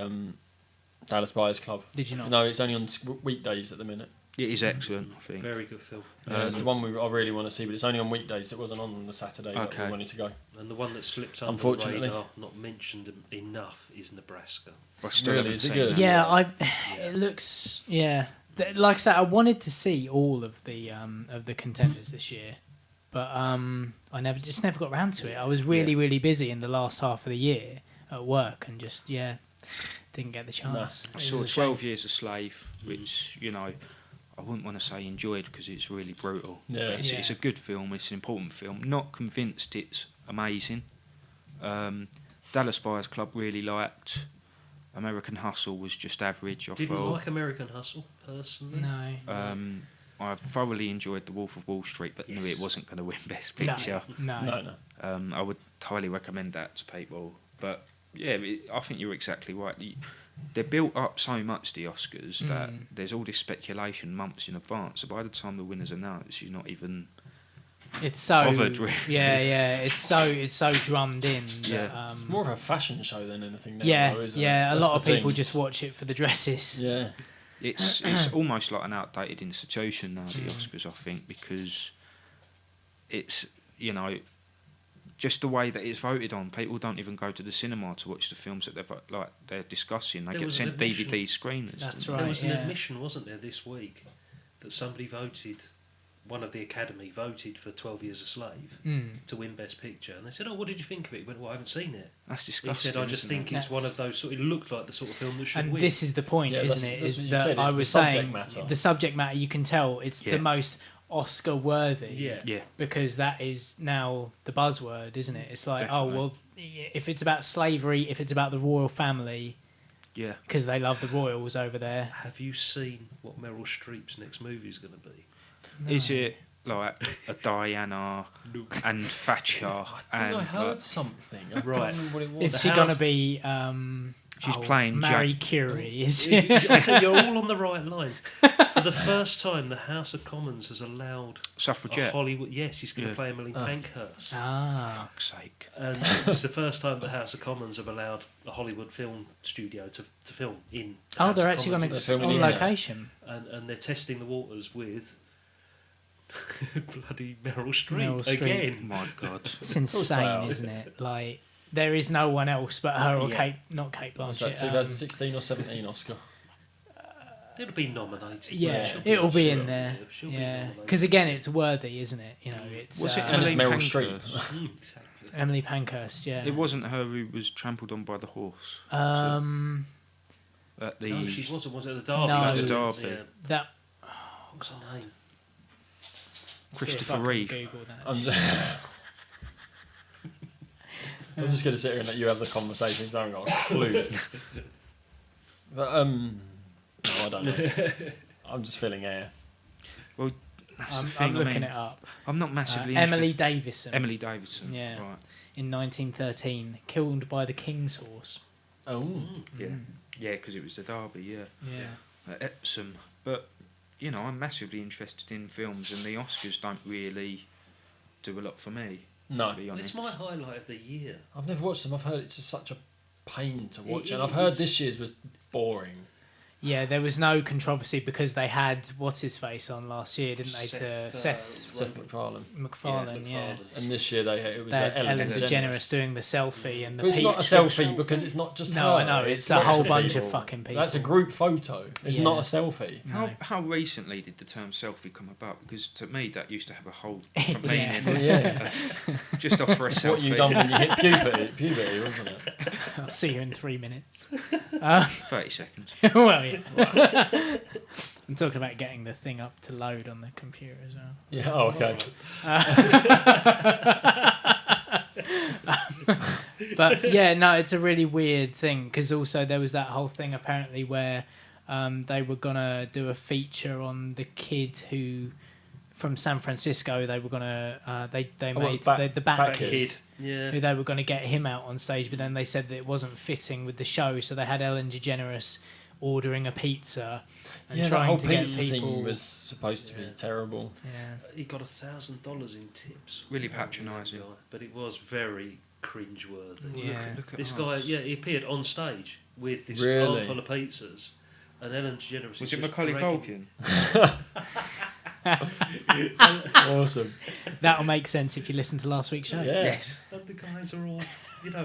Dallas Buyers Club. Did you not? No, it's only on weekdays at the minute. It is excellent, I think. Very good film. It's the one I really want to see, but it's only on weekdays. It wasn't on the Saturday that we Okay. wanted to go. And the one that slipped under the Unfortunately. radar, not mentioned enough, is Nebraska. I still Really, haven't is it seen good? that. Yeah, it looks like I said, I wanted to see all of the contenders this year, but I never got around to it. I was really busy in the last half of the year at work, and just didn't get the chance. I It saw was a 12 Years a Slave, which, I wouldn't want to say enjoyed because it's really brutal. Yeah. But it's a good film, it's an important film. Not convinced it's amazing. Dallas Buyers Club really liked. American Hustle was just average, I Didn't thought. like American Hustle, personally. No. I thoroughly enjoyed The Wolf of Wall Street, but knew it wasn't going to win Best Picture. No. I would highly recommend that to people. But yeah, I think you're exactly right. They're built up so much, the Oscars, that there's all this speculation months in advance. So by the time the winners announced, you're not even It's so bothered, really. yeah. It's so drummed in. Yeah. That, It's more of a fashion show than anything now, yeah, though, isn't yeah. it? A That's lot of the people thing. just watch it for the dresses. Yeah. It's almost like an outdated institution now, the Oscars, I think, because it's, just the way that it's voted on. People don't even go to the cinema to watch the films that they're discussing. They There get was sent an admission. DVD screeners. That's to right. There was an yeah. admission, wasn't there, this week, that somebody voted, one of the Academy voted for 12 Years a Slave to win Best Picture. And they said, what did you think of it? He went, well, I haven't seen it. That's He disgusting. said, I just isn't think it? it's one of those, it looked like the sort of film that should And win. this is the point, Yeah, isn't that's- it? that's Is what you that said, I it's the was subject saying matter. the subject matter. You can tell it's Yeah. the most Oscar worthy. Yeah. Because that is now the buzzword, isn't it? It's like, Definitely. oh well, if it's about slavery, if it's about the royal family, Yeah. because they love the royals over there. Have you seen what Meryl Streep's next movie is going to be? Is it like a Diana and Thatcher? I think and I heard something. I Right. can't remember what it was. Is The she going to house- be? She's playing Marie Jack- Curie. Is she? You're all on the right lines. For the first time, the House of Commons has allowed a Suffragette. Hollywood. Yes, she's going to Yeah. play Emily Pankhurst. Ah, Fuck's sake. And it's the first time the House of Commons have allowed a Hollywood film studio to film in. the oh, House they're of actually going Commons. to They're on filming in there. location. And they're testing the waters with bloody Meryl Streep Meryl Streep. again. My God. It's they insane, are. isn't it? Like there is no one else but her or Yeah. not Kate Was that Blanchett. 2016 or 17 Oscar? It'll be nominated. Yeah, She'll it'll be sure. in there. She'll be Yeah, nominated. because again, it's worthy, isn't it? It's Was it And it's Emily Meryl Streep. Pankhurst? Exactly. Emily Pankhurst. Yeah. It wasn't her who was trampled on by the horse. At the No, she wasn't. Was it the Derby? No. Was it? Derby. Yeah. that. What's her name? Christopher See if I can Reeve. Google that. I'm just going to sit here and let you have the conversation 'cause I haven't got a clue. But, no, I don't know. I'm just feeling air. That's the I'm thing, looking it up. I'm not massively Emily interested. Davison. Emily Davidson. Yeah. Right. In 1913, killed by the King's horse. Oh. Yeah. Yeah, because it was the Derby. Yeah. Yeah. At Epsom. But you know, I'm massively interested in films, and the Oscars don't really do a lot for me. No. To be honest. It's my highlight of the year. I've never watched them. I've heard it's just such a pain to watch, It and I've heard is. this year's was boring. Yeah, there was no controversy because they had what's his face on last year, didn't they? Seth MacFarlane. MacFarlane, yeah. And this year it was They had Ellen DeGeneres doing the selfie and the But it's not a peach. selfie because it's not just No, her. I know, it's a lots whole bunch of people. fucking people. That's a group photo. It's Yeah. not a selfie. No. How recently did the term selfie come about? Because to me that used to have a whole Yeah. different meaning. Well, yeah. Just offer a selfie. What you done when you hit puberty, wasn't it? I'll see you in 3 minutes. 30 seconds. Well, yeah. I'm talking about getting the thing up to load on the computer as well. Yeah. Oh, okay. But yeah, no, it's a really weird thing because also there was that whole thing apparently where they were gonna do a feature on the kid who from San Francisco. They were gonna they made the Bat Kid. Yeah. Who they were going to get him out on stage, but then they said that it wasn't fitting with the show, so they had Ellen DeGeneres ordering a pizza and Yeah, that trying whole to get pizza people. thing was supposed to be terrible. Yeah. He got $1,000 in tips. Really patronising. But it was very cringe-worthy. Yeah. Look at This us. guy, he appeared on stage with this Really? armful of pizzas, and Ellen DeGeneres Was is it just Macaulay dragging- Culkin? Awesome. That'll make sense if you listen to last week's show. Yeah. Yes. And the guys are all,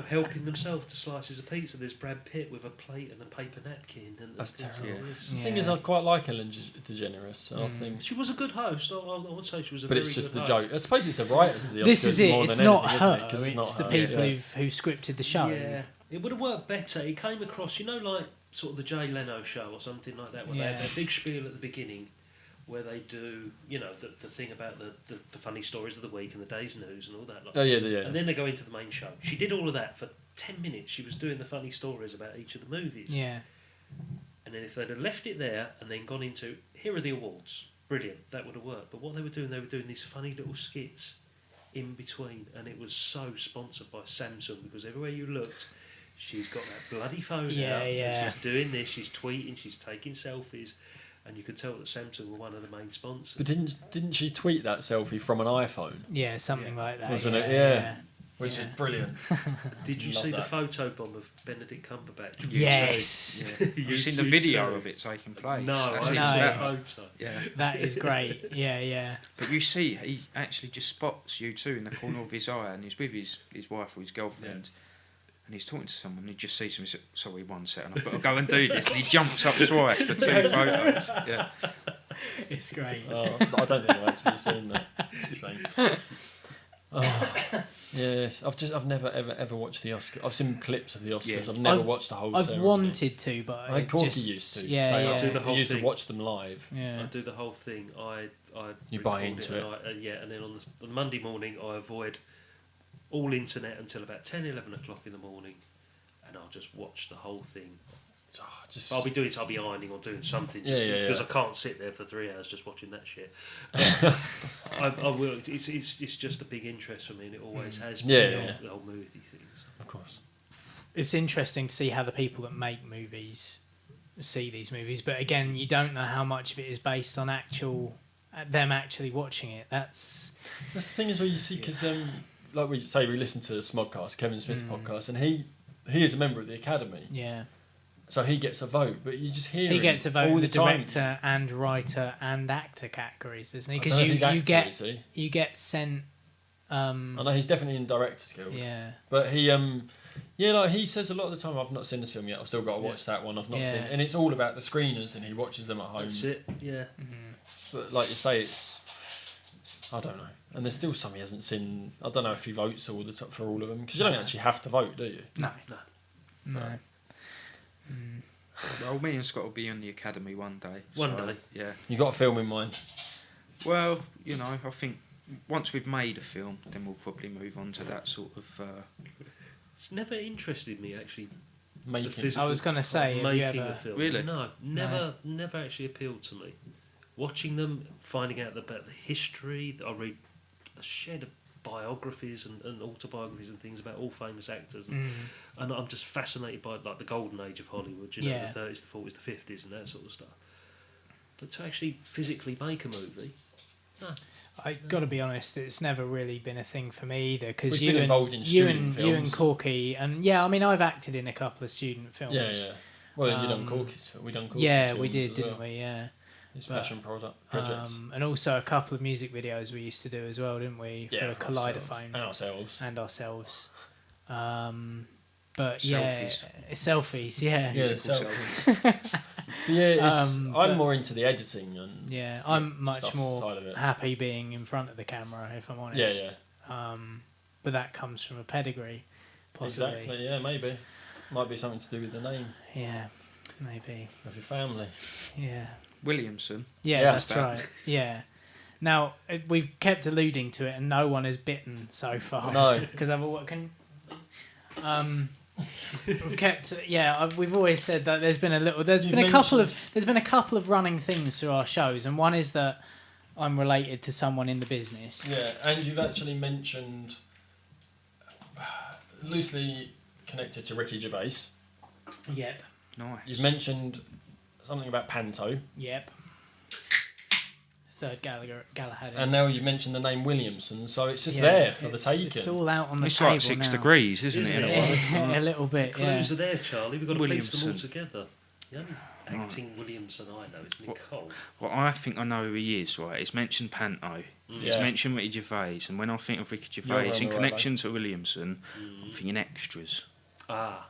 helping themselves to slices of pizza. There's Brad Pitt with a plate and a paper napkin. And That's things terrible. like this. The thing is, I quite like Ellen DeGeneres, and I think. She was a good host. I would say she was a But very it's just good the host. joke. I suppose it's the writers of the Oscars This is it. more It's than not anything, her. isn't it? 'Cause It's not the her. people Yeah. who scripted the show. Yeah, it would have worked better. It came across, like sort of the Jay Leno show or something like that, where they have their big spiel at the beginning, where they do, the thing about the funny stories of the week and the day's news and all that. Oh yeah, yeah. And then they go into the main show. She did all of that for 10 minutes. She was doing the funny stories about each of the movies. Yeah. And then if they'd have left it there and then gone into, here are the awards, brilliant, that would have worked. But what they were doing these funny little skits in between, and it was so sponsored by Samsung because everywhere you looked, she's got that bloody phone Yeah, out. yeah. And she's doing this, she's tweeting, she's taking selfies, and you could tell that Samsung were one of the main sponsors. But didn't she tweet that selfie from an iPhone? Yeah, something like that. Wasn't it? Yeah. Which is brilliant. Did you Love see the that. photo bomb of Benedict Cumberbatch? Yes. You've seen the video of it taking place. No, That's I even know. saw better. the photo. Yeah. That is great. Yeah, yeah. But you see, he actually just spots you two in the corner of his eye, and he's with his wife or his girlfriend, and he's talking to someone, and he just sees him, and says, sorry, one second, I've got to go and do this, and he jumps up twice for 2 photos. Yeah. It's great. Oh, I don't think I've actually seen that. It's a shame. Oh, yeah, I've never ever watched the Oscars. I've seen clips of the Oscars. Yeah. I've never I've- watched the whole I've ceremony. wanted to, but I think it's Corky just, used to. Yeah, stay yeah. up. Do the whole He used to thing. watch them live. Yeah. I do the whole thing. I You buy record into and and then on the Monday morning I avoid all internet until about 10, 11 o'clock in the morning, and I'll just watch the whole thing. Oh, just I'll be ironing or doing something Yeah, yeah, because yeah. I can't sit there for 3 hours just watching that shit. I will. It's just a big interest for me, and it always has been. Yeah, the yeah. old- the old movie things. of course. It's interesting to see how the people that make movies see these movies, but again, you don't know how much of it is based on them actually watching it. That's The thing is where you see, because like we say, we listen to Smodcast, Kevin Smith's podcast, and he is a member of the Academy, yeah. so he gets a vote. But you just hear He him gets a vote all in the time. director and writer and actor categories, doesn't he? I Because don't know if he's you actor, get is he? you get sent. I know he's definitely in Directors Guild. Yeah. But he, like he says a lot of the time, I've not seen this film yet. I've still got to watch that one. I've not Yeah. seen, and it's all about the screeners, and he watches them at home. That's it. Yeah. But like you say, it's I don't know, and there's still some he hasn't seen. I don't know if he votes all the time for all of them because you don't actually have to vote, do you? No. No. No. Well, me and Scott will be on the Academy one day. One so, day. Yeah. You got a film in mind? Well, I think once we've made a film, then we'll probably move on to that sort of... It's never interested me actually. Making. The physical I was gonna say, of have you making ever- a film. Really? No, never actually appealed to me. watching them, finding out about the history. I read a shed of biographies and autobiographies and things about all famous actors, and I'm just fascinated by like the golden age of Hollywood, you know, the 30s, the 40s, the 50s, and that sort of stuff. But to actually physically make a movie, I got to be honest, it's never really been a thing for me either. Because We've you been and involved in student films. Corky, and yeah, I mean, I've acted in a couple of student films. Yeah. Well, you done Corky's film. We done Corky's Yeah, films we did, as didn't well. we? Yeah. His passion projects. And also a couple of music videos we used to do as well, didn't we? Yeah, For Kaleidophone. And ourselves. But Selfies. Selfies, yeah. Yeah, selfies. Yeah, I'm more into the editing and I'm much stuff more side of it. happy being in front of the camera, if I'm honest. Yeah. But that comes from a pedigree, possibly. Exactly. Yeah, maybe. Might be something to do with the name Yeah, maybe. of your family. Yeah. Williamson. Yeah, Yeah. that's right. Yeah. Now we've kept alluding to it, and no one has bitten so far. No. Because we've kept. Yeah, we've always said that there's been a couple of running themes through our shows, and one is that I'm related to someone in the business. Yeah, and you've actually mentioned loosely connected to Ricky Gervais. Yep. Nice. You've mentioned something about Panto, Yep. Third Galahad. and now you've mentioned the name Williamson, so it's just there for the taking. It's all out on the It's table like 6 now. degrees, isn't Isn't it? it? A little bit. clues Yeah. are there, Charlie. We've got to piece them all Williamson. together. The only acting Williamson I know is Nicole. Well, I think I know who he is, right? He's mentioned Panto. He's Yeah. mentioned Ricky Gervais. And when I think of Ricky You're Gervais on in the right connection to Williamson, I'm thinking extras. Ah,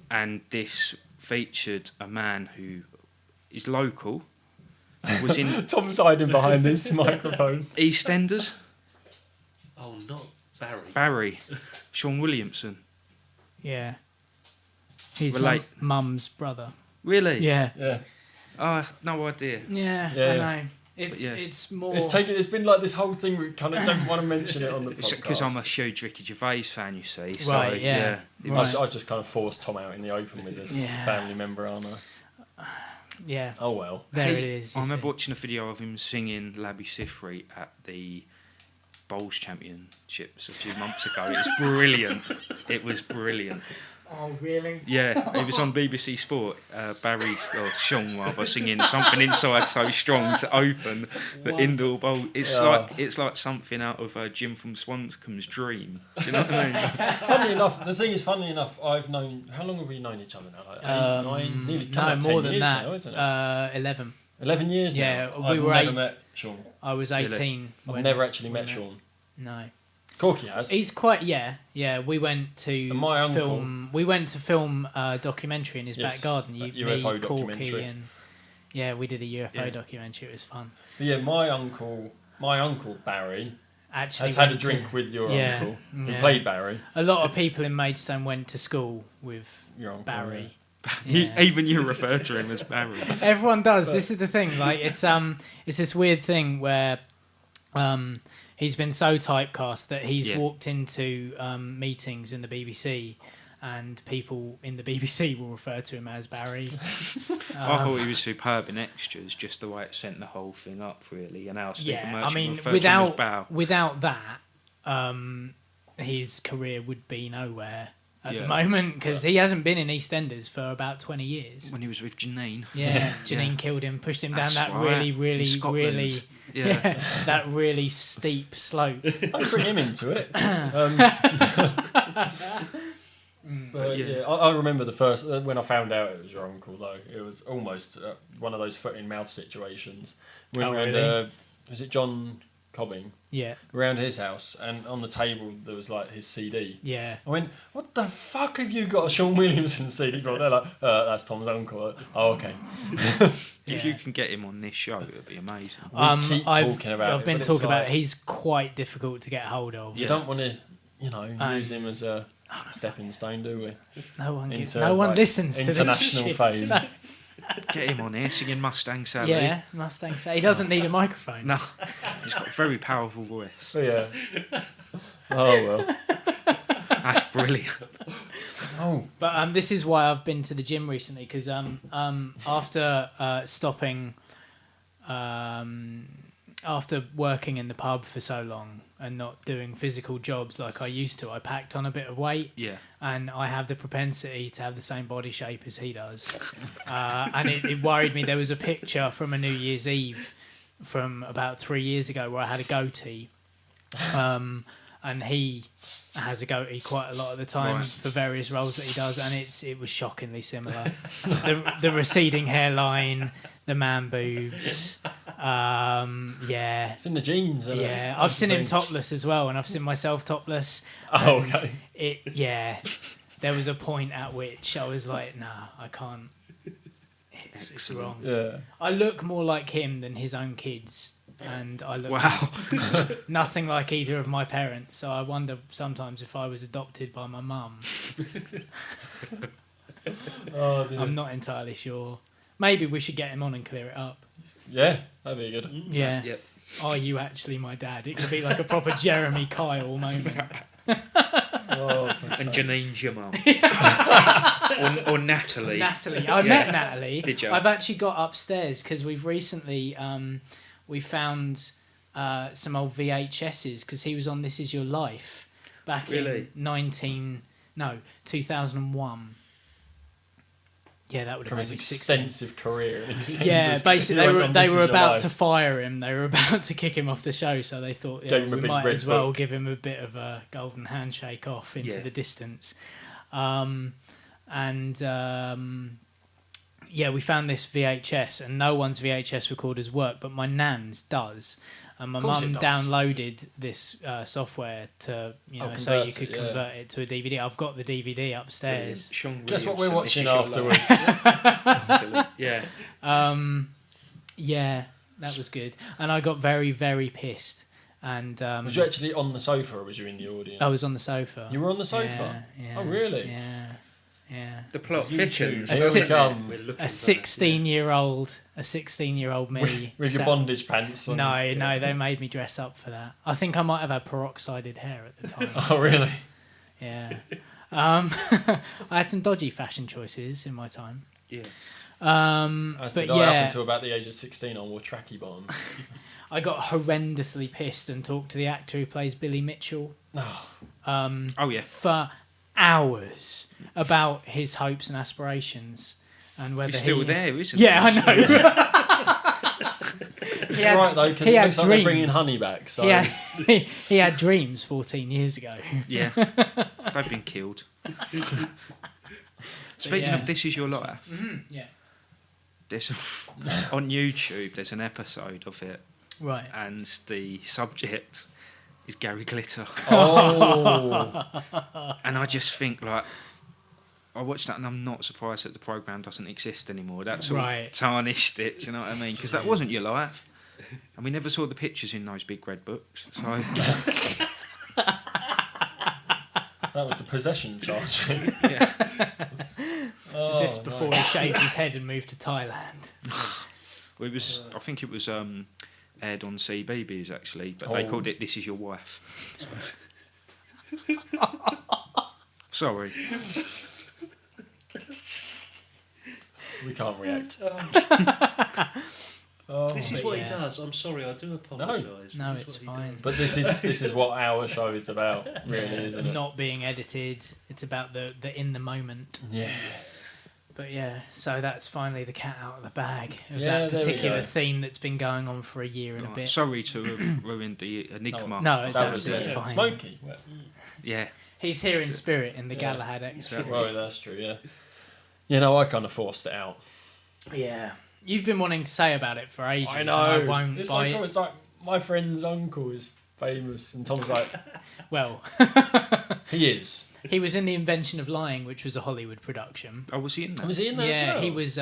And this featured a man who is local, was in Tom's hiding behind this microphone. EastEnders, oh, not Barry. Barry, Sean Williamson. Yeah. He's Relate. mum's brother. Really? Yeah. Yeah. Oh, no idea. Yeah, Yeah. I know. It's yeah. it's more. It's been like this whole thing. We kind of don't want to mention it on the It's podcast because I'm a huge Ricky Gervais fan, you see. So, Right, yeah. It Right. was- I've just kind of forced Tom out in the open with this Yeah. family member, aren't I? Yeah. Oh well. There it is. I you remember see. watching a video of him singing Labby Sifri at the Bowls Championships a few months ago. It was brilliant. It was brilliant. Oh really? Yeah, it was on BBC Sport. Barry, or Sean rather, singing "Something Inside So Strong" to open the Wow. indoor bowl. It's Yeah. like something out of Jim from Swanscombe's dream. Do you know what I mean? Funnily enough, I've known. How long have we known each other now? Like 8, 9, nearly coming up 10 more than years that. now, isn't it? 11. 11 years Yeah, now. we I've were never 8. met Sean. I was 18. I've when- never actually when met Sean. No. Corky has. He's quite we went to And my uncle- film. We went to film a documentary in his Yes, back garden. that Me, UFO Corky, documentary. and we did a UFO Yeah. documentary. It was fun. But yeah, my uncle Barry Actually, has had a went to- drink with your Yeah, uncle. Who yeah. played Barry. A lot of people in Maidstone went to school with Your uncle. Barry. You- even you refer to him as Barry. Everyone does. This is the thing. Like it's this weird thing where he's been so typecast that he's Yeah. walked into meetings in the BBC, and people in the BBC will refer to him as Barry. I thought he was superb in extras, just the way it sent the whole thing up, really. And how Stephen Yeah, I Merchant mean, referred to him as Bow. without that, his career would be nowhere at the Yeah. moment because he hasn't been in EastEnders for about 20 years. When he was with Janine. Yeah, Janine killed him, pushed him down That's that right. really, In Scotland. really, Yeah. that really steep slope. Don't bring him into it. But yeah, I remember the first when I found out it was your uncle. Though it was almost one of those foot in mouth situations. We Oh, went really? round, was it John Cobbing? Yeah, Around his house, and on the table there was like his CD. yeah. I went, "What the fuck have you got a Sean Williamson CD for?" They're like, "That's Tom's uncle." Oh, okay. If Yeah. you can get him on this show, it would be amazing. keep talking about I've it, been but it's talking about like- it. He's quite difficult to get hold of. You don't want to, use him as a stepping stone, do we? No one listens to this international shit. fame. So- Get him on here singing Mustang Sally. yeah, Mustang. He doesn't need a microphone. No, he's got a very powerful voice. So yeah. Oh well. That's brilliant. Oh. But this is why I've been to the gym recently because after stopping after working in the pub for so long and not doing physical jobs like I used to, I packed on a bit of weight. Yeah. And I have the propensity to have the same body shape as he does. And it worried me. There was a picture from a New Year's Eve from about 3 years ago where I had a goatee. And he has a goatee quite a lot of the time for various roles that he does, and it was shockingly similar. the receding hairline, the man boobs, yeah. It's in the genes, isn't it? Yeah, I've seen him topless as well, and I've seen myself topless. Oh, and okay. There was a point at which I was like, nah, I can't. It's wrong. Yeah. I look more like him than his own kids. And I look nothing like either of my parents, so I wonder sometimes if I was adopted by my mum. Oh, dear. I'm not entirely sure. Maybe we should get him on and clear it up. Yeah, that'd be good. Yeah. Yep. Are you actually my dad? It could be like a proper Jeremy Kyle moment. Oh, And Janine's your mum. or Natalie. Natalie. I met Natalie. Did you? I've actually got upstairs because we've recently we found some old VHSs because he was on This Is Your Life back in 2001. Yeah, that would have From been his 16. extensive career. Yeah, basically they were about to fire him. They were about to kick him off the show, so they thought Gave him a we big might red as well book. give him a bit of a golden handshake off into the distance. Yeah, we found this VHS, and no one's VHS recorders work, but my nan's does. And my course mum it does. downloaded this software to, so you could convert it to a DVD. I've got the DVD upstairs. Guess what we're watching afterwards. afterwards? Yeah. Yeah, that was good. And I got very, very pissed. And Was you actually on the sofa or was you in the audience? I was on the sofa. You were on the sofa? Yeah, Oh, really? Yeah. Yeah. The plot YouTube. thickens. Here we come. A 16-year-old me. With your bondage pants on. No, they made me dress up for that. I think I might have had peroxided hair at the time. Oh, really? Yeah. I had some dodgy fashion choices in my time. Yeah. As but did I yeah, up until about the age of 16. I wore tracky bottoms. I got horrendously pissed and talked to the actor who plays Billy Mitchell. Oh yeah. For hours about his hopes and aspirations and whether He's still there, isn't Yeah, he? I know. It's alright though, because it looks like they're bringing honey back. So he had dreams 14 years ago. Yeah. They've been killed. Speaking of This Is Your Life, Yeah. there's on YouTube there's an episode of it, Right. and the subject is Gary Glitter. Oh. And I just think, like, I watched that and I'm not surprised that the programme doesn't exist anymore. That sort of tarnished it, do you know what I mean? Because that wasn't your life. And we never saw the pictures in those big red books. So That was the possession charge. yeah. This before he shaved his head and moved to Thailand. Well, it was. I think it was aired on CBeebies actually, but they called it "This Is Your Wife." Sorry. We can't react. This is what he does. I'm sorry, I do apologise. No, it's fine. But this is what our show is about, really, isn't it? Not being edited. It's about the in the moment. Yeah. But yeah, so that's finally the cat out of the bag of Yeah, that there we particular go. theme that's been going on for a year and a bit. Sorry to have ruined the enigma. No, it's That was absolutely fine. Smokey. Yeah. He's here in spirit in the Galahad XFM. Well, that's true, yeah. You know, I kind of forced it out. Yeah. You've been wanting to say about it for ages. I and know. I won't It's buy like, it. it's like my friend's uncle is famous, and Tom's like, Well, he is. he was in The Invention of Lying, which was a Hollywood production. Oh, was he in that? Was he in there as Yeah, well? he was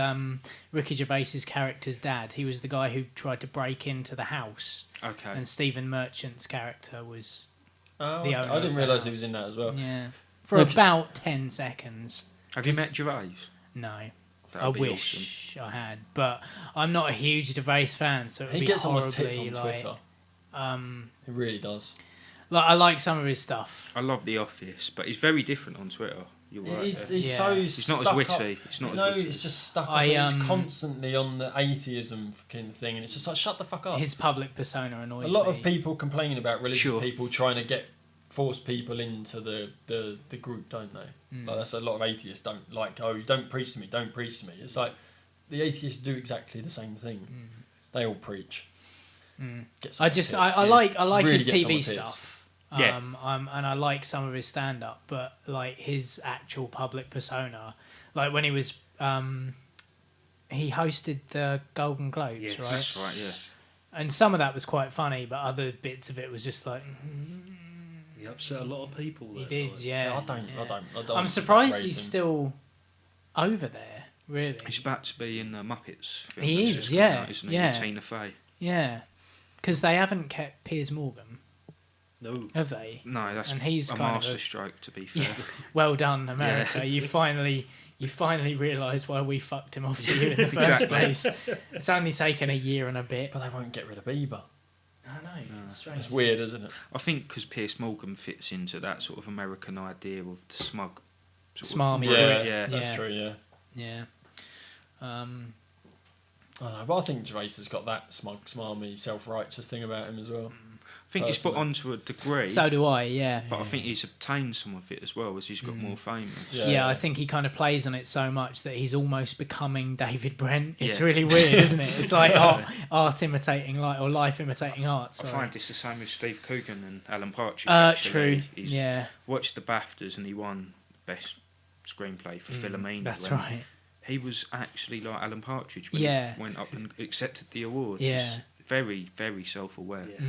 Ricky Gervais's character's dad. He was the guy who tried to break into the house. Okay. And Stephen Merchant's character was Oh, the okay. owner I didn't of the realise house. he was in that as well. Yeah. For Look- about 10 seconds. Have you met Gervais? No. That'd I be wish I had, but I'm not a huge Gervais fan, so it would He be gets on my horribly tits on like, Twitter. He really does. Like, I like some of his stuff. I love The Office, but he's very different on Twitter. You're right. He's Yeah. so He's not as stuck witty. up. It's not No, as witty. it's just stuck up. I, He's constantly on the atheism fucking thing, and it's just like, shut the fuck up. His public persona annoys A me. lot of people complain about religious Sure. people trying to force people into the group, don't they? Like, that's a lot of atheists don't like. Oh, you don't preach to me. Don't preach to me. It's like the atheists do exactly the same thing. They all preach. Get some I tits, like really his get some TV tits. stuff. Yeah. And I like some of his stand up, but like his actual public persona, like when he was he hosted the Golden Globes, Yes. right? That's right. Yeah. And some of that was quite funny, but other bits of it was just like He upset a lot of people. he that did, night. yeah. I don't. I'm surprised raise he's him. still over there. Really, He's about to be in the Muppets film. He that's is, just coming yeah, out, isn't he? yeah. With Tina Fey. yeah, because they haven't kept Piers Morgan, No. have they? No, that's And he's a kind of master a- stroke, to be fair. Yeah. Well done, America. You finally realised why we fucked him off to you in the first Exactly. place. It's only taken a year and a bit. But they won't get rid of Bieber. I know, it's strange. It's weird, isn't it? I think because Piers Morgan fits into that sort of American idea of the smug. sort of- Smarmy. Yeah. That's Yeah. true. Yeah. Yeah. I don't know, but I think Gervais has got that smarmy, self-righteous thing about him as well. I think he's put Personally. on to a degree. So do I, yeah. But I think he's obtained some of it as well as he's got more famous. Yeah, I think he kind of plays on it so much that he's almost becoming David Brent. It's Yeah. really weird, isn't it? It's like art imitating life, or life imitating art. I Sorry. find it's the same with Steve Coogan and Alan Partridge. actually. True. He's Yeah, watched the BAFTAs and he won Best Screenplay for Philomena. that's when right. He was actually like Alan Partridge when Yeah. he went up and accepted the awards. Yeah. He's very, very self-aware. Yeah.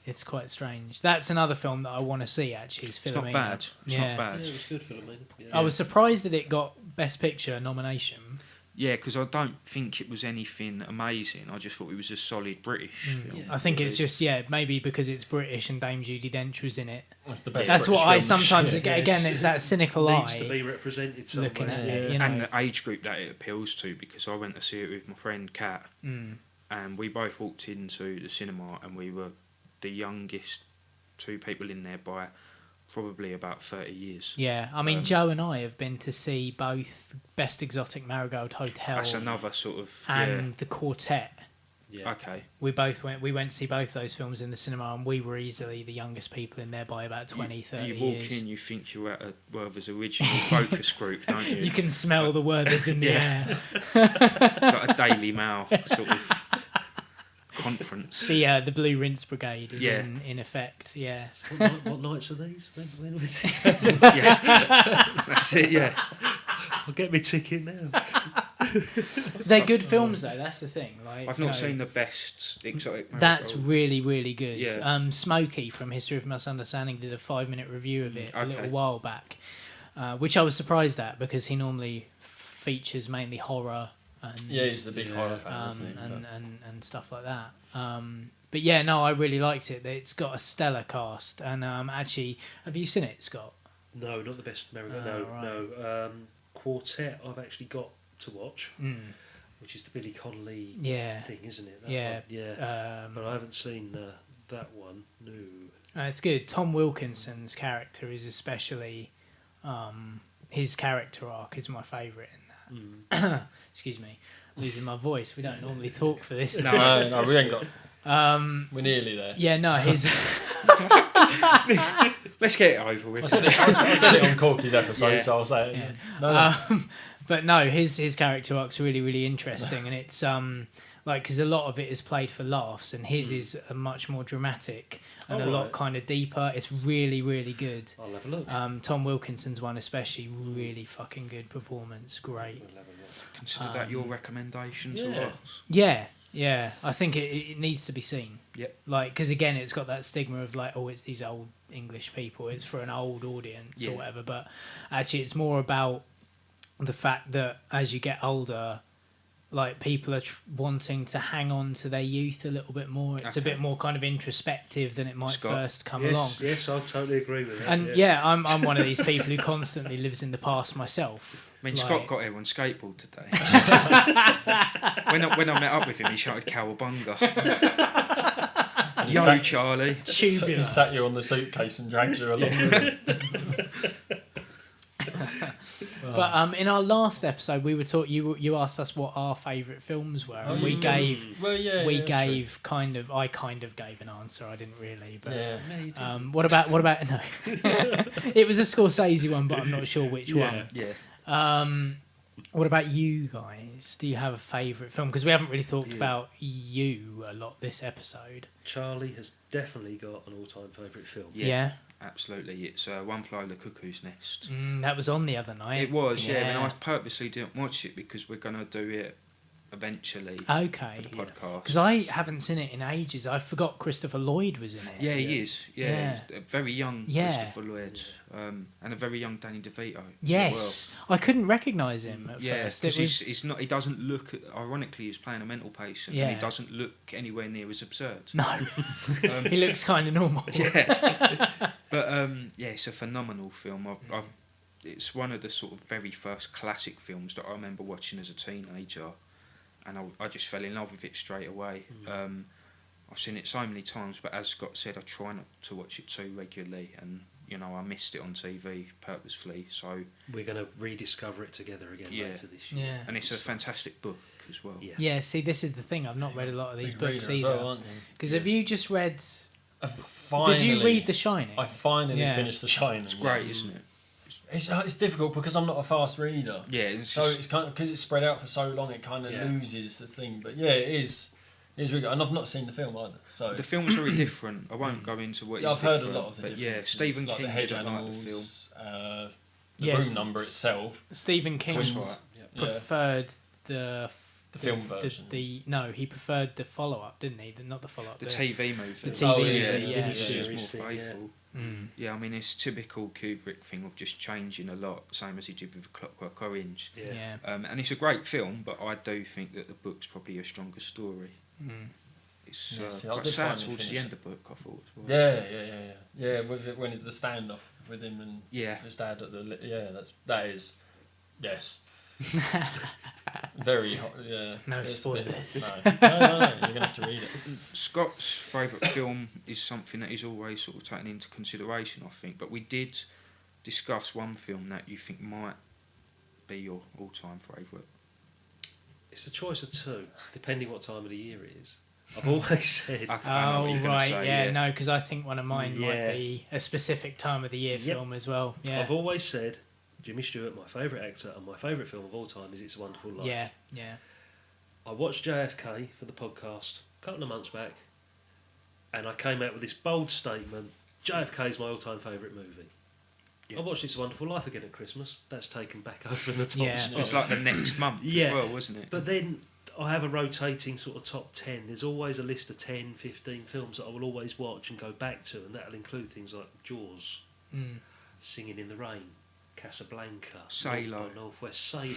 It's quite strange. That's another film that I want to see. Actually, is It's Philomena. not bad. It's Yeah. not bad. Yeah, it was good for the man. Yeah. I was surprised that it got Best Picture nomination. Yeah, because I don't think it was anything amazing. I just thought it was a solid British film. I think it's just maybe because it's British and Dame Judi Dench was in it. That's the best. That's British what I film. sometimes Yeah. again. It's that cynical Needs eye to be represented somewhere. looking at yeah. it. You know, And the age group that it appeals to, because I went to see it with my friend Kat, and we both walked into the cinema, and we were the youngest two people in there by probably about 30 years. yeah. I mean, Joe and I have been to see both Best Exotic Marigold Hotel That's another sort of and The Quartet. Yeah. Okay. We went to see both those films in the cinema, and we were easily the youngest people in there by about 20, 30 You walk years. in, you think you're at a Werther's original focus group, don't you? You can smell the Werthers in the Yeah. air. Like a Daily Mail sort of conference. The Blue Rinse Brigade is Yeah. in effect. Yeah. What nights are these? When was this? Yeah. That's it, yeah. I'll get me ticket now. They're good films though. That's the thing. Like I've you not know, seen the best exotic That's marigold. really, really good. Yeah. Smokey from History of Misunderstanding did a 5-minute review of it a Okay. little while back, which I was surprised at because he normally features mainly horror and Yeah, he's the big horror fan, um, isn't he? and stuff like that. But yeah, no, I really liked it. It's got a stellar cast, and actually, have you seen it, Scott? No, not the best American. Oh, No, right. no. Quartet, I've actually got to watch, Mm. which is the Billy Connolly Yeah. thing, isn't it? That Yeah. one, yeah. But Um, I haven't seen that one. No. it's good. Tom Wilkinson's character is especially his character arc is my favourite in that. Excuse me, losing my voice. We don't normally talk for this. No, we ain't got. Um, We're nearly there. yeah, no, his Let's get it over with. I said it on Corky's episode, Yeah. so I'll say it. Yeah. No. But no, his character arc's really, really interesting, and it's like because a lot of it is played for laughs, and his is a much more dramatic and a lot Alright. kind of deeper. It's really, really good. I'll have a look. Tom Wilkinson's one especially, really fucking good performance, great. I'll have a look. Consider that your recommendation to Yeah. us. Yeah, I think it needs to be seen. Yep. Like, because again, it's got that stigma of like, oh, it's these old English people, it's for an old audience Yeah. or whatever. But actually, it's more about the fact that as you get older, like people are wanting to hang on to their youth a little bit more. It's a Okay. bit more kind of introspective than it might Scott. first come along. Yes, I totally agree with that. And yeah, I'm one of these people who constantly lives in the past myself. I mean, Like- Scott got here on skateboard today. when I met up with him, he shouted "Cowabunga." And he Yo, sat- Charlie. He Tubular. sat you on the suitcase and dragged you along with him. But in our last episode, we were you asked us what our favourite films were, and we gave Well, yeah. we yeah, gave I kind of gave an answer. I didn't really, but Yeah. what about no? It was a Scorsese one, but I'm not sure which one. Yeah. What about you guys? Do you have a favourite film? Because we haven't really talked about you a lot this episode. Charlie has definitely got an all-time favourite film. Yeah. Absolutely. It's One Flew Over the Cuckoo's Nest. That was on the other night. It was, yeah. And I purposely didn't watch it because we're going to do it eventually Okay. for the podcast. Because I haven't seen it in ages. I forgot Christopher Lloyd was in it. Yeah, he is. Yeah. He's a very young Yeah. Christopher Lloyd. And a very young Danny DeVito. Yes. I couldn't recognise him at Yeah, first. because It was... he's not. He doesn't look. Ironically, he's playing a mental patient, Yeah. and he doesn't look anywhere near as absurd. No. He looks kind of normal. Yeah, but yeah, it's a phenomenal film. It's one of the sort of very first classic films that I remember watching as a teenager, and I just fell in love with it straight away. I've seen it so many times, but as Scott said, I try not to watch it too regularly, and I missed it on TV purposefully. So We're going to rediscover it together again later this year. Yeah. and it's a fantastic book as well. Yeah. Yeah, see, this is the thing. I've not read a lot of these Big books reader as either. well, aren't you? Because have you just read... Finally, Did you read The Shining? I finally Yeah. finished The Shining. It's great, isn't it? It's difficult because I'm not a fast reader. Yeah, it's So just- it's kind of because it's spread out for so long, it kind of Yeah. loses the thing. But yeah, it is. It's really good. And I've not seen the film either. So the film's very different. I won't go into what. yeah, is I've heard a different, lot of the but yeah, differences, Stephen like King the hedge didn't like the film. animals, the Yes. room number itself, Stephen King That's right. yeah, preferred the film version. No, he preferred the follow-up, didn't he? Not the follow-up. The TV movie. The TV Oh, movie, yeah, yeah. It's Series just more thing, yeah. faithful. Mm. Yeah, I mean, it's typical Kubrick thing of just changing a lot, same as he did with Clockwork Orange. Yeah. Yeah. And it's a great film, but I do think that the book's probably a stronger story. Mm. It's Yeah, see, I quite did sad finally towards the finish end it. of the book, I thought. As well. Yeah. With it, when the standoff with him and Yeah. his dad at the that is yes. Very hot. Yeah. No It's a spoilers. No. You're gonna have to read it. Scott's favourite film is something that he's always sort of taken into consideration, I think. But we did discuss one film that you think might be your all-time favourite. It's a choice of two, depending what time of the year it is. I've always said... I know what Oh you're gonna right, say, yeah, no, because I think one of mine might Yeah. be a specific time of the year Yep. film as well. Yeah, I've always said Jimmy Stewart, my favourite actor, and my favourite film of all time is It's a Wonderful Life. yeah. I watched JFK for the podcast a couple of months back, and I came out with this bold statement: JFK is my all-time favourite movie. Yeah. I watched It's a Wonderful Life again at Christmas. That's taken back over in the top Yeah. spot. It's like the next month Yeah. as well, wasn't it? But then I have a rotating sort of top 10. There's always a list of 10, 15 films that I will always watch and go back to, and that'll include things like Jaws, Mm. Singing in the Rain, Casablanca, Salo. North by Northwest, Salo,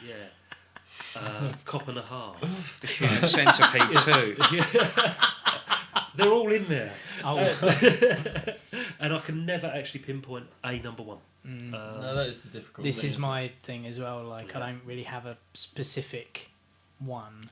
yeah. Cop and a Half. The Human Centipede too. They're all in there. Oh, And I can never actually pinpoint a number one. No, that is the difficult. this thing, is isn't my thing as well. Like, Yeah. I don't really have a specific one.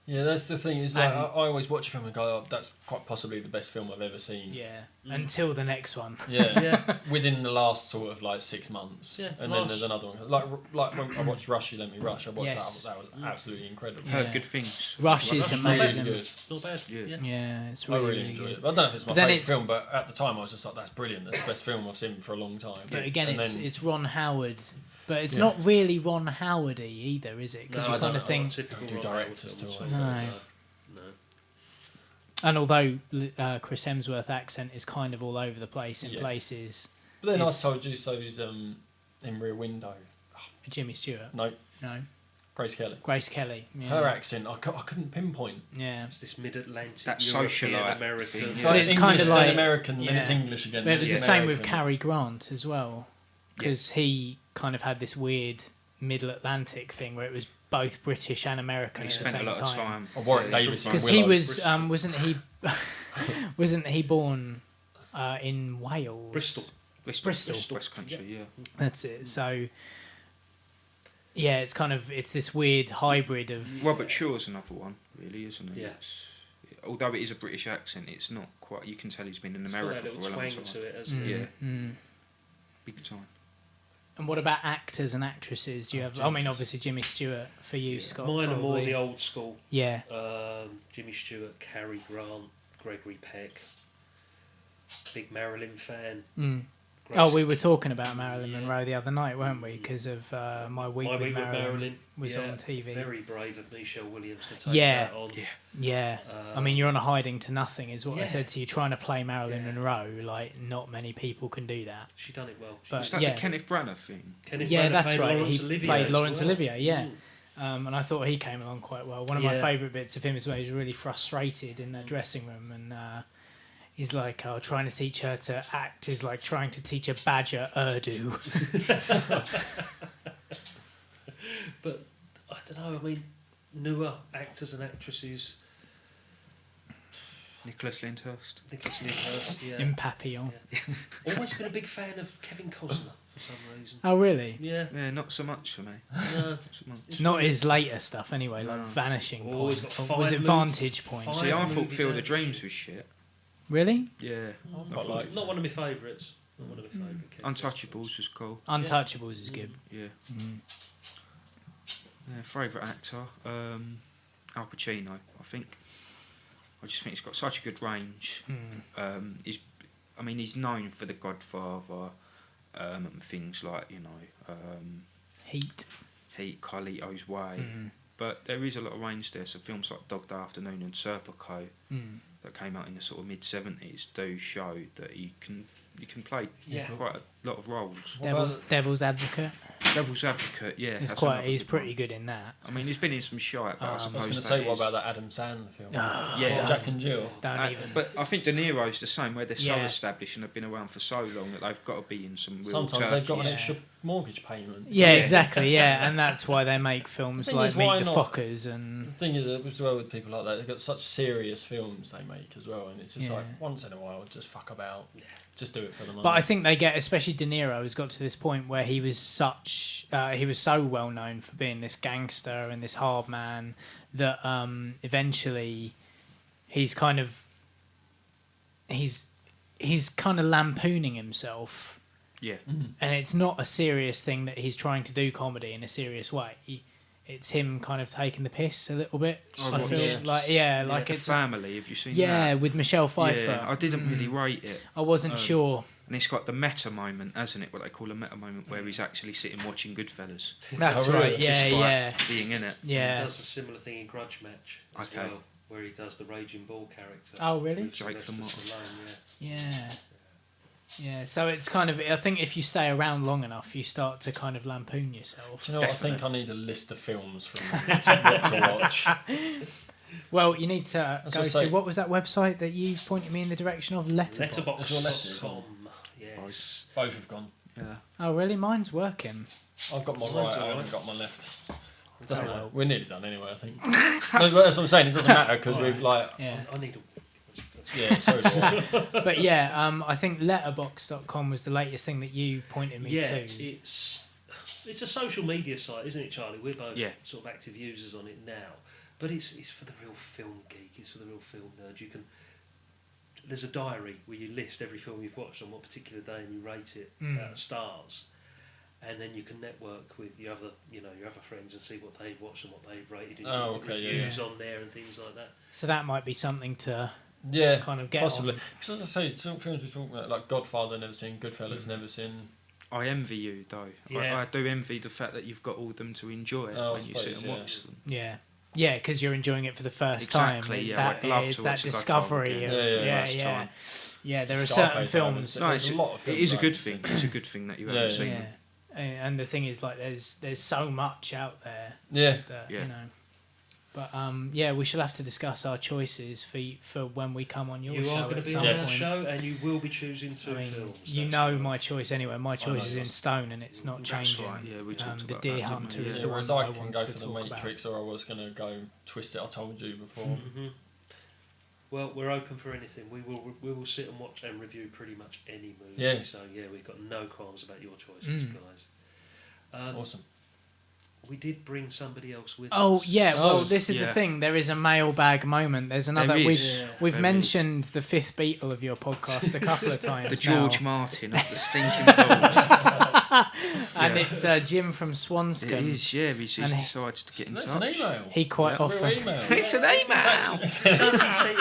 Yeah, that's the thing. Is like And- I always watch a film and go, oh, "That's quite possibly the best film I've ever seen." Yeah, until the next one. Yeah. Yeah. Within the last sort of like 6 months. Yeah, And last- then there's another one. Like when I watched Rush, You Let Me Rush. I watched Yes. that. That was absolutely incredible. Heard Yeah. good things. Rush is Rush, amazing. Really good. Not bad. Yeah. Yeah, it's I really, really enjoyed good. it. I don't know if it's my But then favourite it's- film, but at the time I was just like, "That's brilliant. That's the best film I've seen for a long time." But again, And it's then- it's Ron Howard, but it's Yeah. not really Ron Howardy either, is it? Because No, you I kind don't of know. think. Typical Do Ron directors Howard to films. always say No. And although Chris Hemsworth accent is kind of all over the place in Yeah. places, But then it's- I told you so's in Rear Window. Jimmy Stewart, No, no, Grace Kelly. Grace Kelly, yeah. Her accent, I couldn't pinpoint. yeah. It's this mid-Atlantic, That European, socialite American. thing, It's Yeah. like It's English, kinda then like- American, then it's yeah. English again. But it was then the it's same with American. Cary Grant as well, because he kind of had this weird Middle Atlantic thing where it was both British and American He at the spent a same lot of time. time. Or Warwick Yeah, Davis in Because Willow. he was, wasn't he born in Wales? Bristol. West Country, yeah. That's it. So, yeah, it's this weird hybrid of. Robert Shaw's another one, really, isn't it? Yeah. although it is a British accent, it's not quite. You can tell he's been in It's got America that for little a long twang time. to it, hasn't it? Yeah, Mm. big time. And what about actors and actresses? Do you have? I mean, obviously Jimmy Stewart for you, Scott. Mine are more probably. the old school. Yeah. Jimmy Stewart, Cary Grant, Gregory Peck. Big Marilyn fan. Mm. Grace- Oh, we were talking about Marilyn Yeah. Monroe the other night, weren't we? Because of My Week with Marilyn was yeah, on TV. Very brave of Michelle Williams to take Yeah. that on. Yeah. I mean, you're on a hiding to nothing, is what I yeah. said to you. Trying to play Marilyn Monroe, like, not many people can do that. She done it well. But Is that yeah. the Kenneth Branagh thing? Kenneth Yeah, Branagh that's played right. Laurence He Olivier played as Laurence well. Olivier, yeah. Mm. And I thought he came along quite well. One of my Yeah. favourite bits of him is where he's really frustrated in the dressing room and he's like, oh, trying to teach her to act is like trying to teach a badger Urdu. But I don't know. I mean, newer actors and actresses. Nicholas Lyndhurst. Nicholas Lyndhurst, yeah. In Papillon. Yeah. Always been a big fan of Kevin Costner for some reason. Oh, really? Yeah. Yeah, not so much for me. No. Not so much. It's Not really- his later stuff, anyway, like No. Vanishing Oh, he's Point. got Or was five it mov- Vantage Point? five- See, I thought movies Field out. of Dreams was shit. Really? Yeah. Quite like Not one of my favourites. Not one of my favourite. Kevin Untouchables was cool. Untouchables is good. Yeah. Mm. Yeah, favourite actor, Al Pacino, I think. I just think he's got such a good range. He's known for The Godfather, and things like, Heat. Heat, Carlito's Way. But there is a lot of range there. So films like Dog Day Afternoon and Serpico that came out in the sort of mid-70s do show that he can play quite a lot of roles. Devil's Advocate. Devil's Advocate, yeah. He's that's another he's good pretty one. good in that. I mean, he's been in some shite, but I I was suppose going to that say, what is- about that Adam Sandler film? Yeah. Jack and Jill. Don't even. But I think De Niro's the same, where they're so Yeah. established and have been around for so long that they've got to be in some real Sometimes they've got an Yeah. extra mortgage payment. Yeah, exactly. Yeah, and that's why they make films The thing like is, why Meet the not? Fockers The and thing is, as well with people like that, they've got such serious films they make as well, and it's just Yeah. like once in a while, just fuck about, just do it for the money. But I think they get, especially De Niro has got to this point where he was so well known for being this gangster and this hard man that eventually he's kind of lampooning himself, Yeah. and it's not a serious thing that he's trying to do comedy in a serious way. It's him kind of taking the piss a little bit. Oh, I what, feel yeah. like The it's Family, have you seen yeah that? with Michelle Pfeiffer. Yeah, I didn't really rate it. I wasn't sure. And it's got the meta moment, hasn't it? What they call a meta moment, where he's actually sitting watching Goodfellas. That's Oh, really? right. Yeah, despite yeah, being in it. He yeah. does a similar thing in Grudge Match as Okay. well, where he does the Raging Bull character. Oh, really? With Jake Sylvester LaMotte. Stallone, yeah. Yeah. Yeah, so it's kind of, I think if you stay around long enough, you start to kind of lampoon yourself. Do you know what? I think I need a list of films from what to watch. Well, you need to As go I to, say- what was that website that you pointed me in the direction of? Letterboxd.com. Yes. Both have gone. Yeah. Oh, really? Mine's working. I've got my Mine's right, I alright. haven't got my left. Doesn't Oh, matter. well. We're nearly done anyway, I think. No, but that's what I'm saying. It doesn't matter because we've like, Yeah. I need a... yeah. Sorry. But yeah, I think letterboxd.com was the latest thing that you pointed me Yeah, to. it's a social media site, isn't it, Charlie? We're both Yeah. sort of active users on it now, but it's for the real film geek. It's for the real film nerd. There's a diary where you list every film you've watched on what particular day and you rate it out of stars, and then you can network with your other friends and see what they've watched and what they've rated, and you Oh, can put okay, yeah, reviews yeah. on there and things like that. So that might be something to Yeah, kind of get possibly. on. Because as I say, some films we've talked about, like Godfather, never seen. Goodfellas, never seen. I envy you, though. Yeah. I do envy the fact that you've got all of them to enjoy Oh, I when you sit suppose, and yeah. watch them. Yeah. Yeah, because you're enjoying it for the first Exactly, time. It's yeah, that, I'd love it's to that watch The discovery Godfather of, again for the yeah, first yeah. time. Yeah, there are Scarface, certain I haven't films. seen. No, There's a lot of it films is a I good haven't thing. It's a good thing that you haven't Yeah, seen Yeah. them. And the thing is, like, there's so much out there Yeah. that, Yeah. you know. But, yeah, we shall have to discuss our choices for when we come on your You show are going to at be some on our Yes. point. show, and you will be choosing two I mean, films. you that's know right. my choice anyway. My choice is in that's- stone, and it's not That's changing. right, yeah, we talked The about Deer that, didn't Hunter we? is Yeah. the one Whereas that I I can want go to for the talk about. Matrix, or I was going to go twist it. I told you before. Mhm. Well, we're open for anything. We will sit and watch and review pretty much any movie. Yeah. So yeah, we've got no qualms about your choices, guys. Awesome. we did bring somebody else with Oh us. yeah, well this is yeah. the thing. There is a mailbag moment. There's another. There We've is. we've There mentioned the fifth Beatle of your podcast a couple of times. The now. George Martin of the stinking balls. And Yeah. it's Jim from It Swanscombe. is, yeah. He's And he- decided to get in That's touch. an email. He quite Real often. email. It's an email.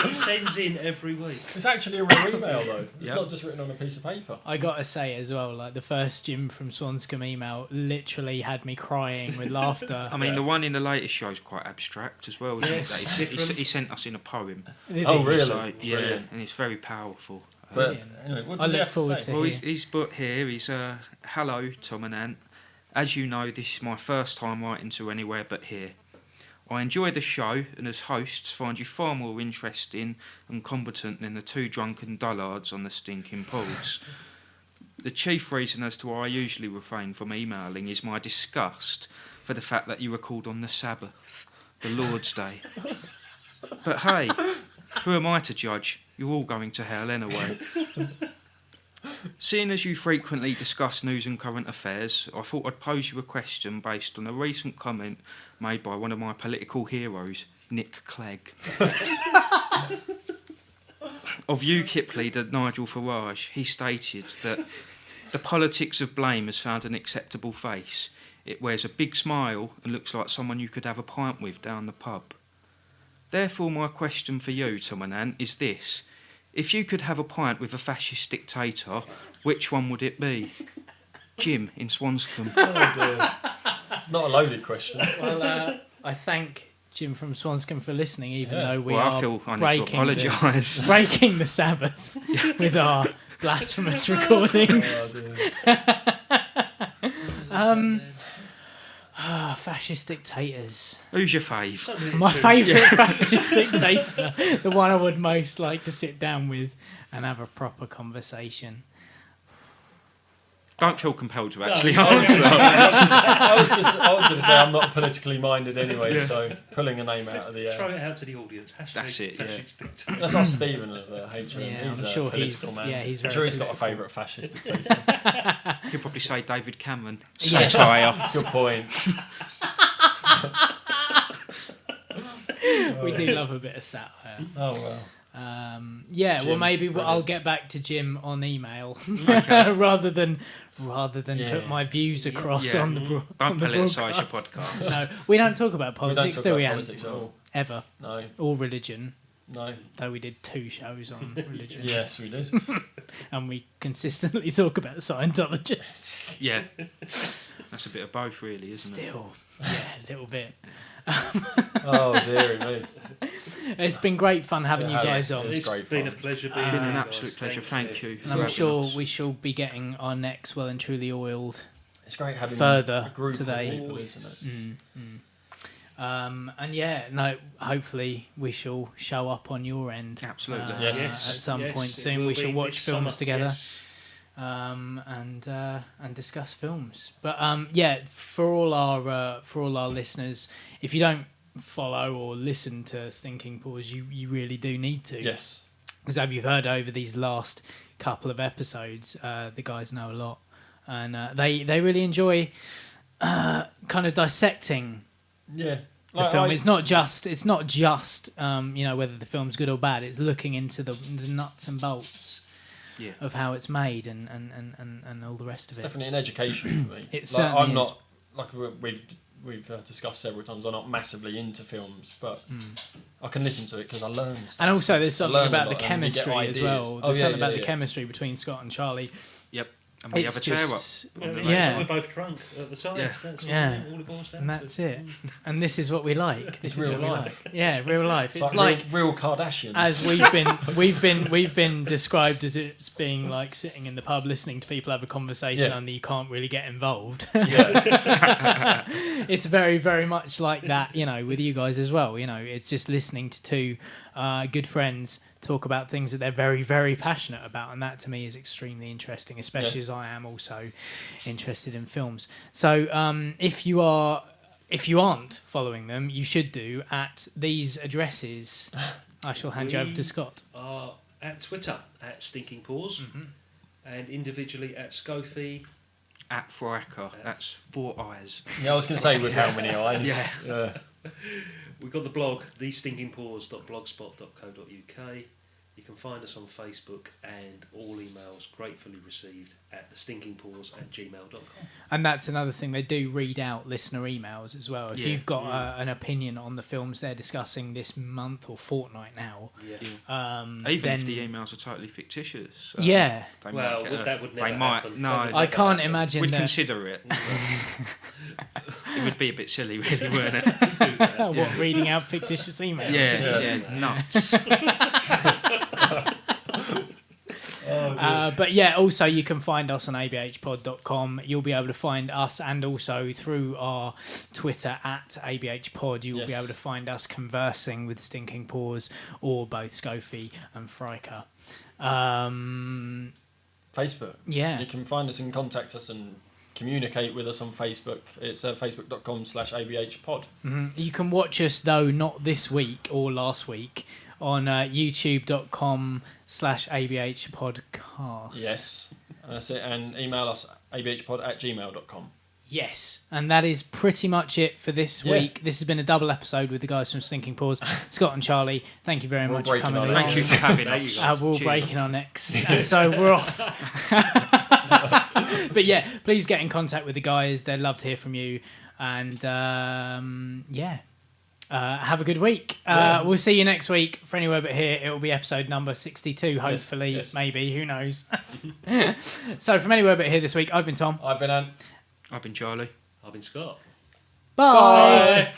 He sends in every week. It's actually a real email though. It's Yep. not just written on a piece of paper. I gotta say as well, like the first Jim from Swanscombe email literally had me crying with laughter. I mean, the one in the latest show is quite abstract as well, isn't Yes, it? different. He sent us in a poem. Oh, really? So, yeah, Brilliant. and it's very powerful. But Brilliant. anyway, what I does he look have to forward say? to Well, hear. he's put here, hello, Tom and Ant. As you know, this is my first time writing to anywhere but here. I enjoy the show, and as hosts, find you far more interesting and competent than the two drunken dullards on the stinking pools. The chief reason as to why I usually refrain from emailing is my disgust for the fact that you record on the Sabbath, the Lord's Day. But hey, who am I to judge? You're all going to hell anyway. Seeing as you frequently discuss news and current affairs, I thought I'd pose you a question based on a recent comment made by one of my political heroes, Nick Clegg. Of UKIP leader Nigel Farage, he stated that the politics of blame has found an acceptable face. It wears a big smile and looks like someone you could have a pint with down the pub. Therefore, my question for you, Tom and Ant, is this. If you could have a pint with a fascist dictator, which one would it be? Jim in Swanscombe. Oh dear. It's not a loaded question. Well, I thank Jim from Swanscombe for listening, even though we Well, are I feel I need to breaking apologise. breaking the Sabbath with our blasphemous recordings. Fascist dictators. Who's your fave? My favourite fascist dictator, the one I would most like to sit down with and have a proper conversation. Don't feel compelled to actually answer. I was going to say I'm not politically minded anyway, so pulling a name out of the Throw air. it out to the audience. Hashtag That's it, yeah. fascist dictator. Let's ask Stephen at the HM. Yeah, he's I'm a sure political he's- man. yeah, he's I'm very sure he's got a political. favourite fascist dictator. He'll probably say David Cameron. Yes. Satire. Good point. We do love a bit of satire. Oh well. Yeah, well, Jim, maybe I'll brilliant. get back to Jim on email rather than Yeah. put my views across Yeah. on the on Don't the politicise your broadcast. podcast. No, we don't talk about We politics, don't do talk we? about Ant? politics at all. Ever No, or religion? no. Though we did 2 shows on religion, Yes, we did. and we consistently talk about Scientologists. Yeah. That's a bit of both, really, isn't it? Still, yeah, a little bit. Oh dearie me. It's been great fun having It you has. guys on. It's It's great been a fun. pleasure being It's been here, an guys. absolute pleasure. Thank you. And I'm sure we shall be getting our necks well and truly oiled. It's great having Further a group today. of people, isn't it? And yeah, no, hopefully we shall show up on your end. Absolutely. Yes. At some Yes, point it soon, will we be shall watch this films summer, together. yes. And discuss films. But yeah, for all our listeners, if you don't follow or listen to Stinking Paws, you really do need to. Yes. Because as you've heard over these last couple of episodes, the guys know a lot, and they really enjoy kind of dissecting Yeah. the film. It's not just whether the film's good or bad. It's looking into the nuts and bolts. Yeah. Of how it's made and all the rest of it. Definitely an education for me. It certainly I'm is. not like we've discussed several times. I'm not massively into films, but I can listen to it because I learn stuff. And also, there's something learn a about the lot and you get chemistry as ideas. well. Oh, There's yeah, something yeah, about the yeah. chemistry between Scott and Charlie. Yep. And we have a It's tear up. just, on the yeah. We're both drunk at the time. Yeah. That's Yeah. all it boils down And to. that's it. And this is what we like. It's This is real what we life. like. Yeah, real life. It's like like real Kardashians. as we've been described as it's being like sitting in the pub listening to people have a conversation Yeah. and you can't really get involved. yeah. It's very, very much like that, with you guys as well. It's just listening to two good friends talk about things that they're very, very passionate about, and that to me is extremely interesting, especially as I am also interested in films. So if you aren't following them, you should do at these addresses. I shall hand you over to Scott. Are at Twitter at Stinking Paws, and individually at Scofie At Friker. That's 4 eyes. Yeah, I was going to say with how many eyes. Yeah. We've got the blog, thestinkingpaws.blogspot.co.uk. You can find us on Facebook, and all emails gratefully received at thestinkingpaws@gmail.com. And that's another thing, they do read out listener emails as well. If Yeah, you've got an opinion on the films they're discussing this month or fortnight now, Even then, if the emails are totally fictitious. Yeah. They Well, might get that would never they might, happen. no. That would I never can't happen. imagine We'd that. consider it. It would be a bit silly, really, wouldn't it? What, reading out fictitious emails? Yeah, nuts. But yeah, also you can find us on abhpod.com. You'll be able to find us, and also through our Twitter at abhpod, you will be Yes. able to find us conversing with Stinking Paws or both Scofie and Friker. Facebook. Yeah. You can find us and contact us and communicate with us on Facebook. It's facebook.com/abhpod. You can watch us, though, not this week or last week, on youtube.com/abhpodcast. Yes, that's it. And email us abhpod@gmail.com. Yes, and that is pretty much it for this Yeah. week. This has been a double episode with the guys from Stinking Paws, Scott and Charlie. Thank you very We're much for breaking coming our along. Thank you for having us. We're all Cheers. breaking our necks, and so we're off. But yeah, please get in contact with the guys. They'd love to hear from you. And have a good week. We'll see you next week for Anywhere But Here. It will be episode number 62, hopefully, yes. maybe, who knows. So from Anywhere But Here this week, I've been Tom. I've been Ant. I've been Charlie. I've been Scott. Bye.